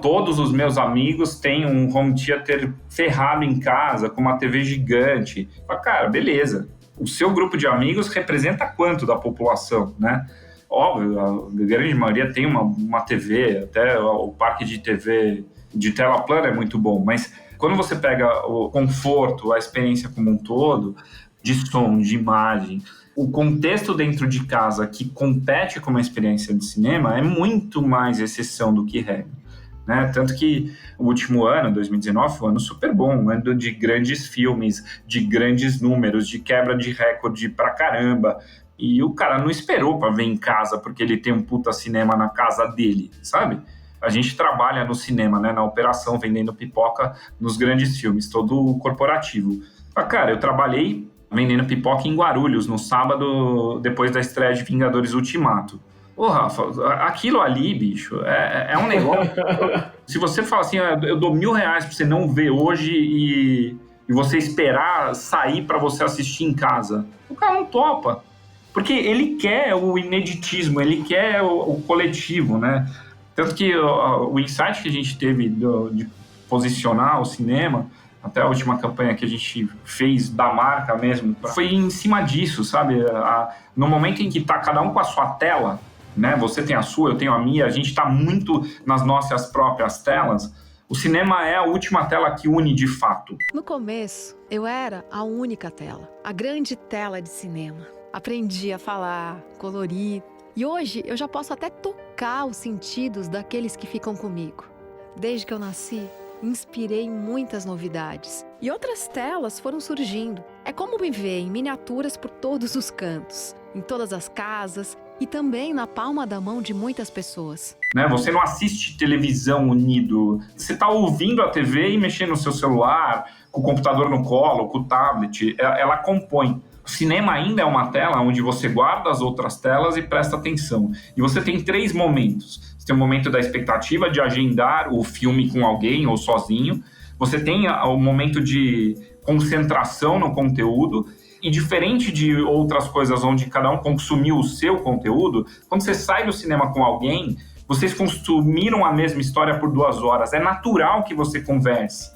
todos os meus amigos têm um home theater ferrado em casa, com uma TV gigante. Cara, beleza. O seu grupo de amigos representa quanto da população, né? Óbvio, a grande maioria tem uma TV, até o parque de TV de tela plana é muito bom, mas quando você pega o conforto, a experiência como um todo, de som, de imagem, o contexto dentro de casa que compete com uma experiência de cinema é muito mais exceção do que regra, né? Tanto que o último ano, 2019, foi um ano super bom, um ano de grandes filmes, de grandes números, de quebra de recorde pra caramba. E o cara não esperou pra ver em casa porque ele tem um puta cinema na casa dele, sabe? A gente trabalha no cinema, né, na operação, vendendo pipoca nos grandes filmes, todo corporativo. Cara, eu trabalhei vendendo pipoca em Guarulhos, no sábado, depois da estreia de Vingadores Ultimato. Ô, Rafa, aquilo ali, bicho, é um negócio... Se você fala assim, eu dou R$1.000 pra você não ver hoje e você esperar sair pra você assistir em casa, o cara não topa. Porque ele quer o ineditismo, ele quer o coletivo, né? Tanto que o insight que a gente teve de posicionar o cinema, até a última campanha que a gente fez da marca mesmo, foi em cima disso, sabe? No momento em que tá cada um com a sua tela, né? Você tem a sua, eu tenho a minha, a gente tá muito nas nossas próprias telas. O cinema é a última tela que une de fato. No começo, eu era a única tela, a grande tela de cinema. Aprendi a falar, colorir. E hoje eu já posso até tocar os sentidos daqueles que ficam comigo. Desde que eu nasci, inspirei muitas novidades. E outras telas foram surgindo. É como me ver em miniaturas por todos os cantos, em todas as casas e também na palma da mão de muitas pessoas. Né? Você não assiste televisão unido. Você está ouvindo a TV e mexendo no seu celular, com o computador no colo, com o tablet. Ela compõe. O cinema ainda é uma tela onde você guarda as outras telas e presta atenção. E você tem 3 momentos. Você tem o momento da expectativa de agendar o filme com alguém ou sozinho. Você tem o momento de concentração no conteúdo. E diferente de outras coisas onde cada um consumiu o seu conteúdo, quando você sai do cinema com alguém, vocês consumiram a mesma história por 2 horas. É natural que você converse.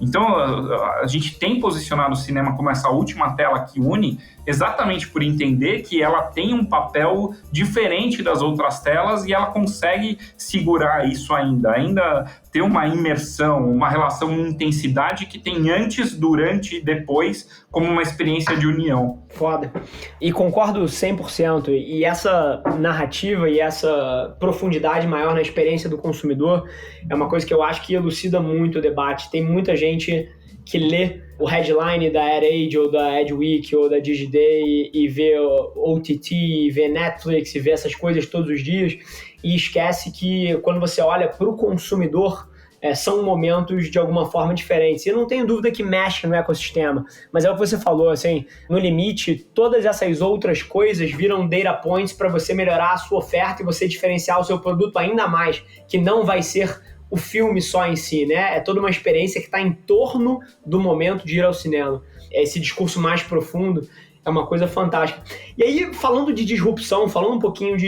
Então, a gente tem posicionado o cinema como essa última tela que une, exatamente por entender que ela tem um papel diferente das outras telas e ela consegue segurar isso ainda ter uma imersão, uma relação de intensidade que tem antes, durante e depois, como uma experiência de união. Foda. E concordo 100%. E essa narrativa e essa profundidade maior na experiência do consumidor é uma coisa que eu acho que elucida muito o debate. Tem muita gente que lê o headline da AdAge ou da AdWeek ou da DigiDay e vê o OTT, e vê Netflix e vê essas coisas todos os dias e esquece que quando você olha para o consumidor, são momentos de alguma forma diferentes. E eu não tenho dúvida que mexe no ecossistema, mas é o que você falou, assim, no limite, todas essas outras coisas viram data points para você melhorar a sua oferta e você diferenciar o seu produto ainda mais, que não vai ser o filme só em si, né? É toda uma experiência que está em torno do momento de ir ao cinema. Esse discurso mais profundo é uma coisa fantástica. E aí, falando de disrupção, falando um pouquinho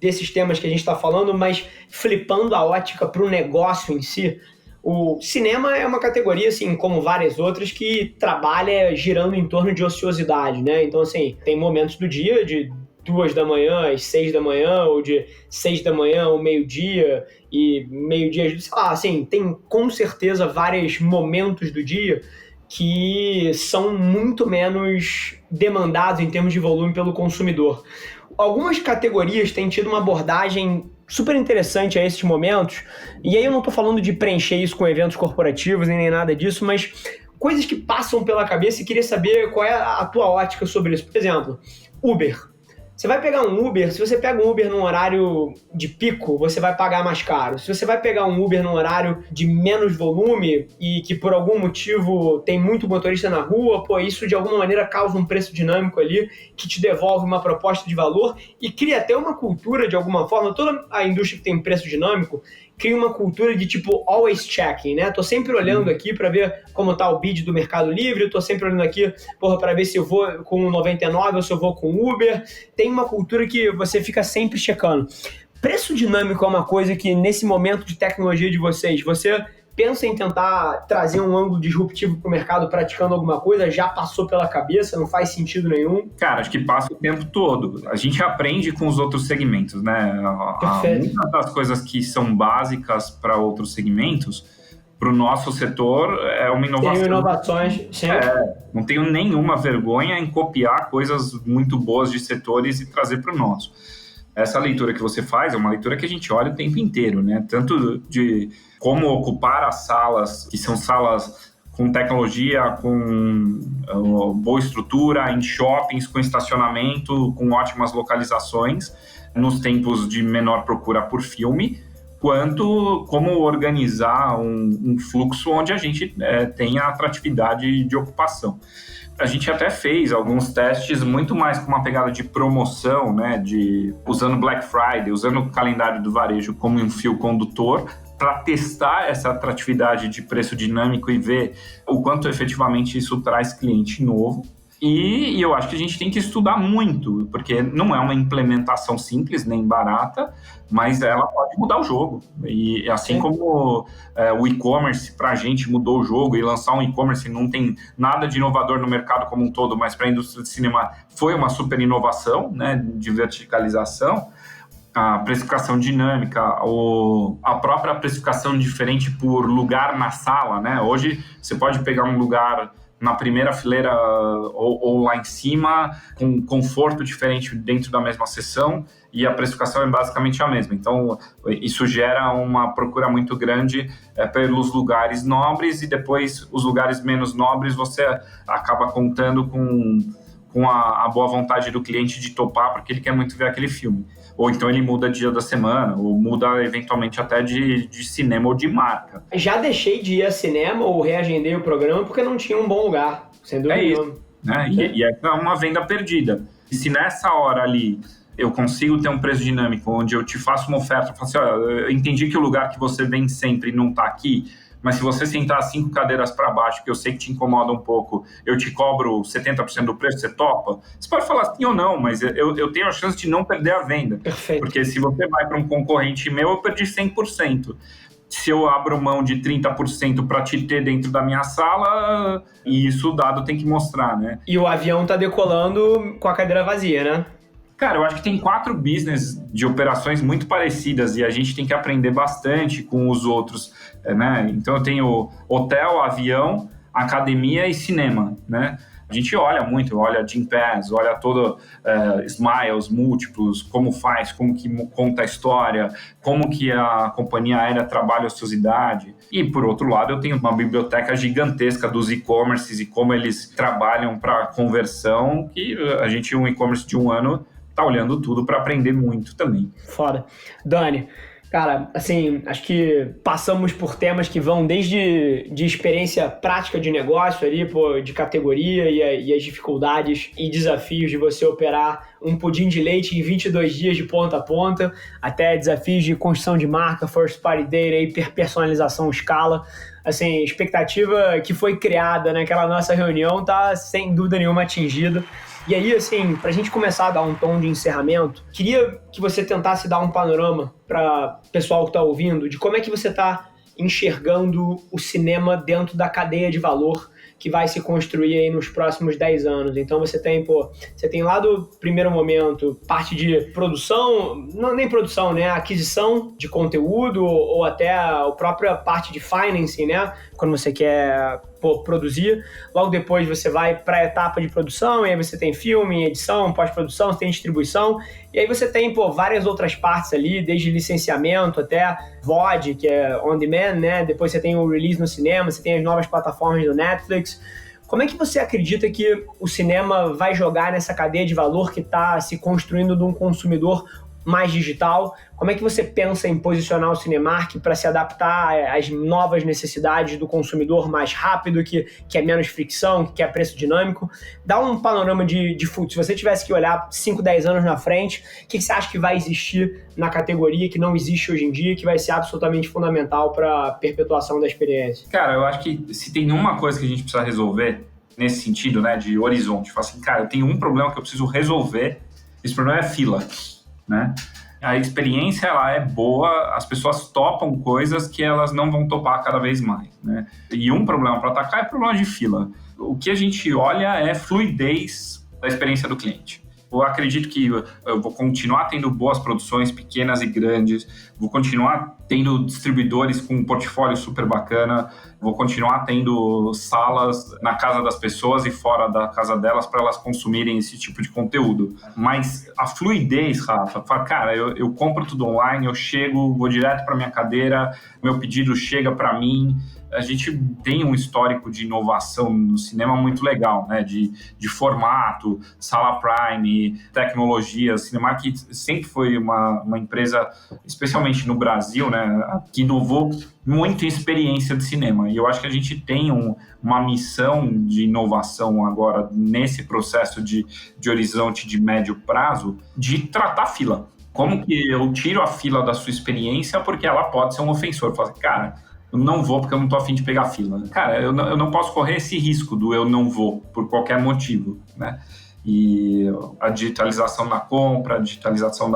desses temas que a gente está falando, mas flipando a ótica para o negócio em si, o cinema é uma categoria, assim, como várias outras, que trabalha girando em torno de ociosidade, né? Então, assim, tem momentos do dia de 2 da manhã às 6 da manhã, ou de 6 da manhã ao meio-dia, e meio-dia, sei lá, assim, tem com certeza vários momentos do dia que são muito menos demandados em termos de volume pelo consumidor. Algumas categorias têm tido uma abordagem super interessante a esses momentos, e aí eu não estou falando de preencher isso com eventos corporativos nem nada disso, mas coisas que passam pela cabeça e queria saber qual é a tua ótica sobre isso. Por exemplo, Uber. Você vai pegar um Uber, se você pega um Uber num horário de pico, você vai pagar mais caro. Se você vai pegar um Uber num horário de menos volume e que por algum motivo tem muito motorista na rua, pô, isso de alguma maneira causa um preço dinâmico ali que te devolve uma proposta de valor e cria até uma cultura de alguma forma. Toda a indústria que tem preço dinâmico cria uma cultura de tipo always checking, né? Tô sempre olhando aqui para ver como tá o bid do Mercado Livre, tô sempre olhando aqui, para ver se eu vou com 99 ou se eu vou com Uber. Tem uma cultura que você fica sempre checando. Preço dinâmico é uma coisa que nesse momento de tecnologia de vocês, você pensa em tentar trazer um ângulo disruptivo para o mercado praticando alguma coisa? Já passou pela cabeça? Não faz sentido nenhum? Cara, acho que passa o tempo todo. A gente aprende com os outros segmentos, né? Muitas das coisas que são básicas para outros segmentos, para o nosso setor, é uma inovação. Tem inovações, sim. Não tenho nenhuma vergonha em copiar coisas muito boas de setores e trazer para o nosso. Essa leitura que você faz é uma leitura que a gente olha o tempo inteiro, né? Tanto de como ocupar as salas, que são salas com tecnologia, com boa estrutura, em shoppings, com estacionamento, com ótimas localizações, nos tempos de menor procura por filme, quanto como organizar um fluxo onde a gente tenha atratividade de ocupação. A gente até fez alguns testes muito mais com uma pegada de promoção, né, usando Black Friday, usando o calendário do varejo como um fio condutor, para testar essa atratividade de preço dinâmico e ver o quanto efetivamente isso traz cliente novo. E eu acho que a gente tem que estudar muito, porque não é uma implementação simples nem barata, mas ela pode mudar o jogo. E assim como o e-commerce para a gente mudou o jogo, e lançar um e-commerce não tem nada de inovador no mercado como um todo, mas para a indústria de cinema foi uma super inovação, né, de verticalização. A precificação dinâmica, a própria precificação diferente por lugar na sala, né? Hoje você pode pegar um lugar na primeira fileira ou lá em cima, com conforto diferente dentro da mesma sessão, e a precificação é basicamente a mesma. Então, isso gera uma procura muito grande pelos lugares nobres, e depois os lugares menos nobres você acaba contando com a boa vontade do cliente de topar, porque ele quer muito ver aquele filme. Ou então ele muda dia da semana, ou muda eventualmente até de cinema ou de marca. Já deixei de ir a cinema ou reagendei o programa porque não tinha um bom lugar, sem dúvida nenhuma. Né? E é uma venda perdida. E se nessa hora ali eu consigo ter um preço dinâmico, onde eu te faço uma oferta, eu falo assim, eu entendi que o lugar que você vem sempre não está aqui, mas se você sentar 5 cadeiras para baixo, que eu sei que te incomoda um pouco, eu te cobro 70% do preço, você topa? Você pode falar sim ou não, mas eu tenho a chance de não perder a venda. Perfeito. Porque se você vai para um concorrente meu, eu perdi 100%. Se eu abro mão de 30% para te ter dentro da minha sala, e isso o dado tem que mostrar, né? E o avião tá decolando com a cadeira vazia, né? Cara, eu acho que tem 4 business de operações muito parecidas e a gente tem que aprender bastante com os outros, né? Então eu tenho hotel, avião, academia e cinema, né? A gente olha muito, olha Gympass, olha todo Smiles, múltiplos, como faz, como que conta a história, como que a companhia aérea trabalha a ociosidade. E, por outro lado, eu tenho uma biblioteca gigantesca dos e-commerces e como eles trabalham para conversão, que a gente, um e-commerce de 1 ano, tá olhando tudo para aprender muito também. Foda. Dani, cara, assim, acho que passamos por temas que vão desde de experiência prática de negócio ali, pô, de categoria e as dificuldades e desafios de você operar um pudim de leite em 22 dias de ponta a ponta, até desafios de construção de marca, first party data, hiperpersonalização, escala. Assim, expectativa que foi criada naquela nossa reunião tá sem dúvida nenhuma atingida. E aí, assim, pra gente começar a dar um tom de encerramento, queria que você tentasse dar um panorama para o pessoal que tá ouvindo de como é que você tá enxergando o cinema dentro da cadeia de valor que vai se construir aí nos próximos 10 anos. Então você tem lá do primeiro momento parte de produção, não nem produção, né? Aquisição de conteúdo ou até a própria parte de financing, né? Quando você quer produzir. Logo depois você vai para a etapa de produção, e aí você tem filme, edição, pós-produção, você tem distribuição, e aí você tem várias outras partes ali, desde licenciamento até VOD, que é on demand, né? Depois você tem o release no cinema, você tem as novas plataformas do Netflix. Como é que você acredita que o cinema vai jogar nessa cadeia de valor que está se construindo de um consumidor mais digital? Como é que você pensa em posicionar o Cinemark para se adaptar às novas necessidades do consumidor mais rápido, que é menos fricção, que quer preço dinâmico? Dá um panorama de futuro. Se você tivesse que olhar 5, 10 anos na frente, o que você acha que vai existir na categoria que não existe hoje em dia, que vai ser absolutamente fundamental para a perpetuação da experiência? Cara, eu acho que se tem uma coisa que a gente precisa resolver nesse sentido, né, de horizonte, fala assim, cara, eu tenho um problema que eu preciso resolver, esse problema é fila, né? A experiência, ela é boa, as pessoas topam coisas que elas não vão topar cada vez mais, né? E um problema para atacar é problema de fila. O que a gente olha é fluidez da experiência do cliente. Eu acredito que eu vou continuar tendo boas produções, pequenas e grandes, vou continuar tendo distribuidores com um portfólio super bacana, vou continuar tendo salas na casa das pessoas e fora da casa delas para elas consumirem esse tipo de conteúdo. Mas a fluidez, Rafa, cara, eu compro tudo online, eu chego, vou direto para minha cadeira, meu pedido chega para mim. A gente tem um histórico de inovação no cinema muito legal, né? De formato, sala Prime, tecnologia. O Cinemark sempre foi uma empresa, especialmente no Brasil, né? Que inovou muito em experiência de cinema. E eu acho que a gente tem uma missão de inovação agora nesse processo de horizonte de médio prazo de tratar a fila. Como que eu tiro a fila da sua experiência porque ela pode ser um ofensor? Fala, cara, eu não vou porque eu não tô afim de pegar fila. Cara, eu não posso correr esse risco do eu não vou, por qualquer motivo, né? E a digitalização na compra, a digitalização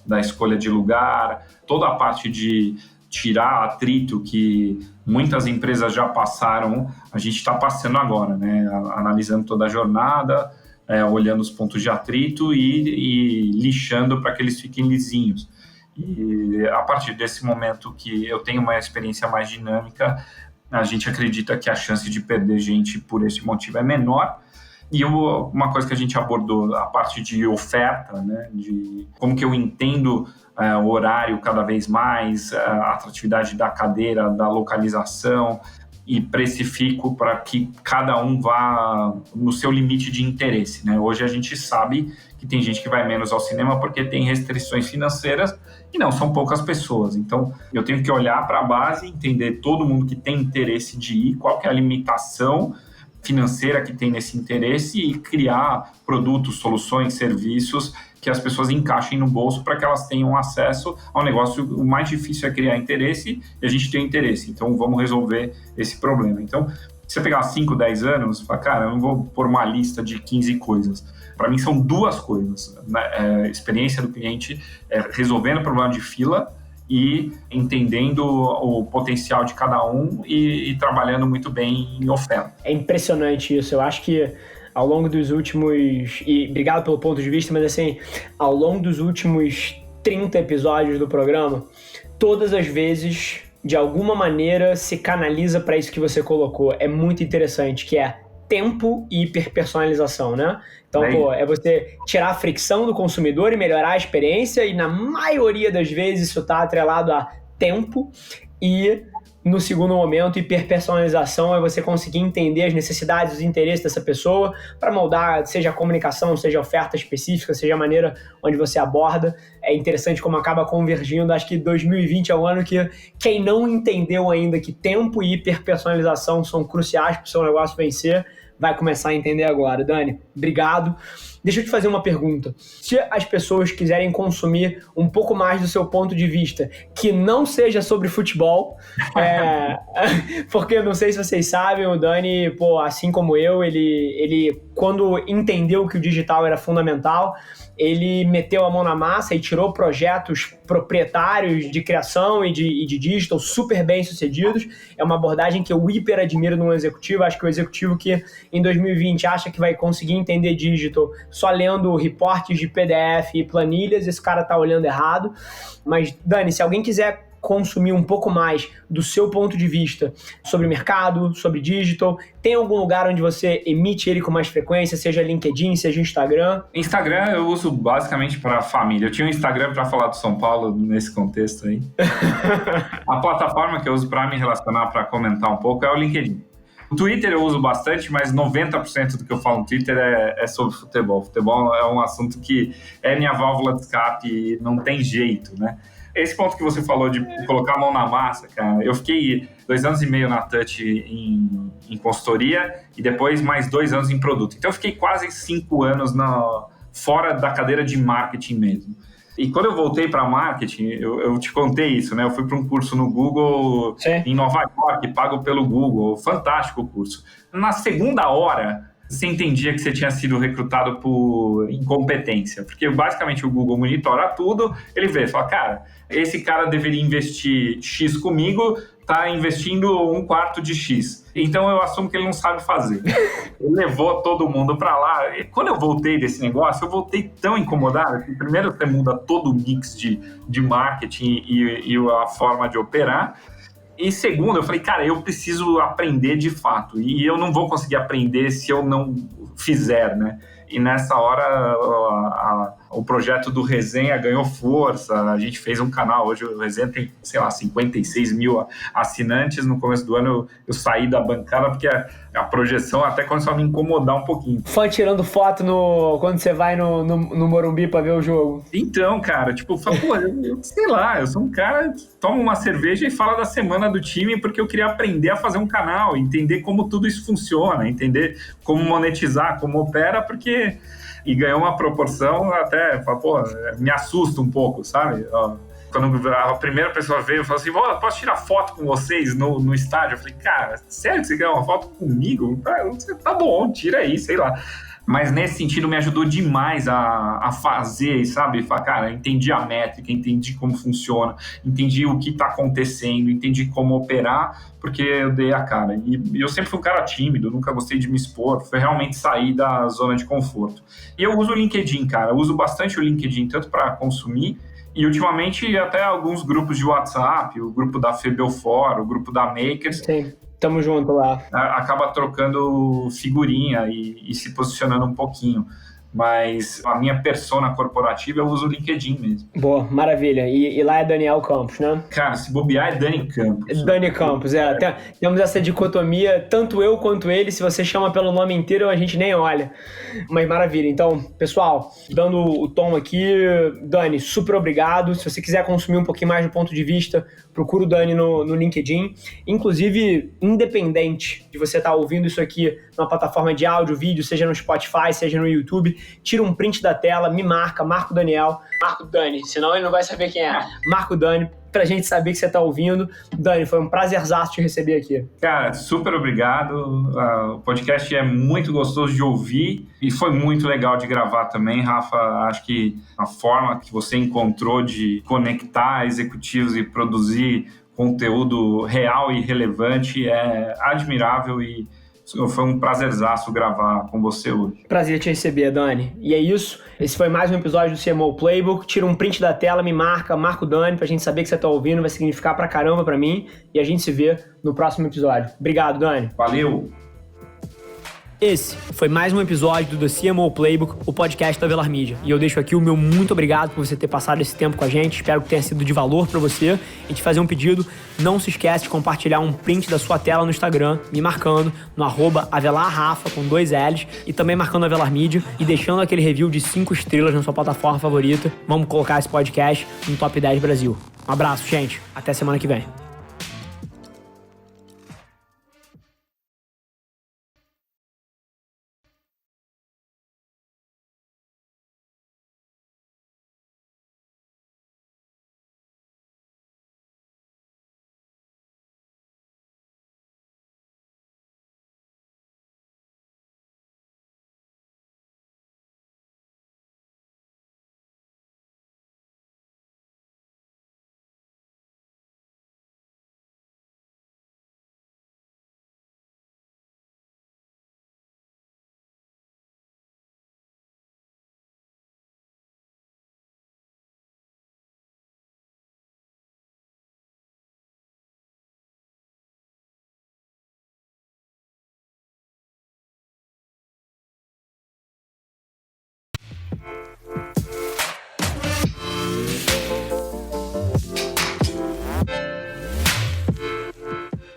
da escolha de lugar, toda a parte de tirar atrito que muitas empresas já passaram, a gente está passando agora, né? Analisando toda a jornada, olhando os pontos de atrito e lixando para que eles fiquem lisinhos. E a partir desse momento que eu tenho uma experiência mais dinâmica, a gente acredita que a chance de perder gente por esse motivo é menor. E uma coisa que a gente abordou, a parte de oferta, né, de como que eu entendo o horário cada vez mais, a atratividade da cadeira, da localização, e precifico para que cada um vá no seu limite de interesse, né? Hoje a gente sabe que tem gente que vai menos ao cinema porque tem restrições financeiras e não são poucas pessoas. Então, eu tenho que olhar para a base, entender todo mundo que tem interesse de ir, qual que é a limitação financeira que tem nesse interesse e criar produtos, soluções, serviços que as pessoas encaixem no bolso para que elas tenham acesso ao negócio. O mais difícil é criar interesse e a gente tem interesse, então vamos resolver esse problema. Então, se você pegar 5, 10 anos, fala, cara, eu não vou pôr uma lista de 15 coisas. Para mim são 2 coisas, né? Experiência do cliente, resolvendo o problema de fila e entendendo o potencial de cada um e trabalhando muito bem em oferta. É impressionante isso, eu acho que ao longo dos últimos, e obrigado pelo ponto de vista, mas assim, ao longo dos últimos 30 episódios do programa, todas as vezes, de alguma maneira, se canaliza para isso que você colocou. É muito interessante, que é tempo e hiperpersonalização, né? Então, é você tirar a fricção do consumidor e melhorar a experiência, e na maioria das vezes isso está atrelado a tempo. E no segundo momento, hiperpersonalização é você conseguir entender as necessidades, os interesses dessa pessoa para moldar, seja a comunicação, seja a oferta específica, seja a maneira onde você aborda. É interessante como acaba convergindo. Acho que 2020 é um ano que quem não entendeu ainda que tempo e hiperpersonalização são cruciais para o seu negócio vencer, vai começar a entender agora. Dani, obrigado. Deixa eu te fazer uma pergunta. Se as pessoas quiserem consumir um pouco mais do seu ponto de vista, que não seja sobre futebol, porque eu não sei se vocês sabem, o Dani, assim como eu, ele quando entendeu que o digital era fundamental, ele meteu a mão na massa e tirou projetos proprietários de criação e de digital super bem sucedidos. É uma abordagem que eu hiper admiro num executivo. Acho que o executivo que em 2020 acha que vai conseguir entender digital só lendo reportes de PDF e planilhas, esse cara tá olhando errado. Mas, Dani, se alguém quiser consumir um pouco mais do seu ponto de vista sobre mercado, sobre digital, tem algum lugar onde você emite ele com mais frequência, seja LinkedIn, seja Instagram? Instagram eu uso basicamente para família. Eu tinha um Instagram para falar do São Paulo nesse contexto aí. A plataforma que eu uso para me relacionar, para comentar um pouco, é o LinkedIn. O Twitter eu uso bastante, mas 90% do que eu falo no Twitter é sobre futebol. Futebol é um assunto que é minha válvula de escape e não tem jeito, né? Esse ponto que você falou de colocar a mão na massa, cara, eu fiquei 2 anos e meio na Touch em consultoria e depois mais 2 anos em produto. Então eu fiquei quase 5 anos fora da cadeira de marketing mesmo. E quando eu voltei para marketing, eu te contei isso, né? Eu fui para um curso no Google, em Nova York, pago pelo Google, fantástico o curso. Na segunda hora, você entendia que você tinha sido recrutado por incompetência, porque basicamente o Google monitora tudo, ele vê, fala, cara, esse cara deveria investir X comigo, tá investindo 1/4 de X. Então eu assumo que ele não sabe fazer. Ele levou todo mundo para lá. E quando eu voltei desse negócio, eu voltei tão incomodado que primeiro você muda todo o mix de marketing e a forma de operar. E segundo, eu falei, cara, eu preciso aprender de fato. E eu não vou conseguir aprender se eu não fizer, né? E nessa hora o projeto do Resenha ganhou força. A gente fez um canal, hoje o Resenha tem, 56 mil assinantes. No começo do ano eu saí da bancada porque a projeção até começou a me incomodar um pouquinho. Fã tirando foto quando você vai no Morumbi pra ver o jogo. Então, cara, pô, eu sei lá, eu sou um cara que toma uma cerveja e fala da semana do time porque eu queria aprender a fazer um canal, entender como tudo isso funciona, entender como monetizar, como opera, porque... E ganhou uma proporção até, pô, me assusta um pouco, sabe? Quando a primeira pessoa veio e falou assim, posso tirar foto com vocês no estádio? Eu falei, cara, sério que você quer uma foto comigo? Tá bom, tira aí, sei lá. Mas nesse sentido me ajudou demais a fazer, sabe? Cara, entendi a métrica, entendi como funciona, entendi o que está acontecendo, entendi como operar, porque eu dei a cara. E eu sempre fui um cara tímido, nunca gostei de me expor, foi realmente sair da zona de conforto. E eu uso o LinkedIn, cara, eu uso bastante o LinkedIn, tanto para consumir, e ultimamente até alguns grupos de WhatsApp, o grupo da Febelfor, o grupo da Makers. Sim. Tamo junto lá. Acaba trocando figurinha e se posicionando um pouquinho. Mas a minha persona corporativa eu uso o LinkedIn mesmo. Boa, maravilha. E lá é Daniel Campos, né? Cara, se bobear é Dani Campos. Dani Campos, temos essa dicotomia, tanto eu quanto ele, se você chama pelo nome inteiro, a gente nem olha. Mas maravilha. Então, pessoal, dando o tom aqui, Dani, super obrigado. Se você quiser consumir um pouquinho mais do ponto de vista, procura o Dani no LinkedIn. Inclusive, independente de você estar ouvindo isso aqui numa plataforma de áudio, vídeo, seja no Spotify, seja no YouTube, tira um print da tela, me marca o Daniel, marca o Dani, senão ele não vai saber quem é. Marca o Dani, pra gente saber que você tá ouvindo. Dani, foi um prazerzaço te receber aqui. Cara, super obrigado. O podcast é muito gostoso de ouvir e foi muito legal de gravar também, Rafa. Acho que a forma que você encontrou de conectar executivos e produzir conteúdo real e relevante é admirável e foi um prazerzaço gravar com você hoje. Prazer te receber, Dani. E é isso. Esse foi mais um episódio do CMO Playbook. Tira um print da tela, me marca o Dani pra gente saber que você tá ouvindo. Vai significar pra caramba pra mim. E a gente se vê no próximo episódio. Obrigado, Dani. Valeu! Esse foi mais um episódio do The CMO Playbook, o podcast da Avelar Media. E eu deixo aqui o meu muito obrigado por você ter passado esse tempo com a gente. Espero que tenha sido de valor para você. E te fazer um pedido, não se esquece de compartilhar um print da sua tela no Instagram, me marcando no @AvelarRafa com 2 L's e também marcando a Avelar Media e deixando aquele review de 5 estrelas na sua plataforma favorita. Vamos colocar esse podcast no Top 10 Brasil. Um abraço, gente. Até semana que vem.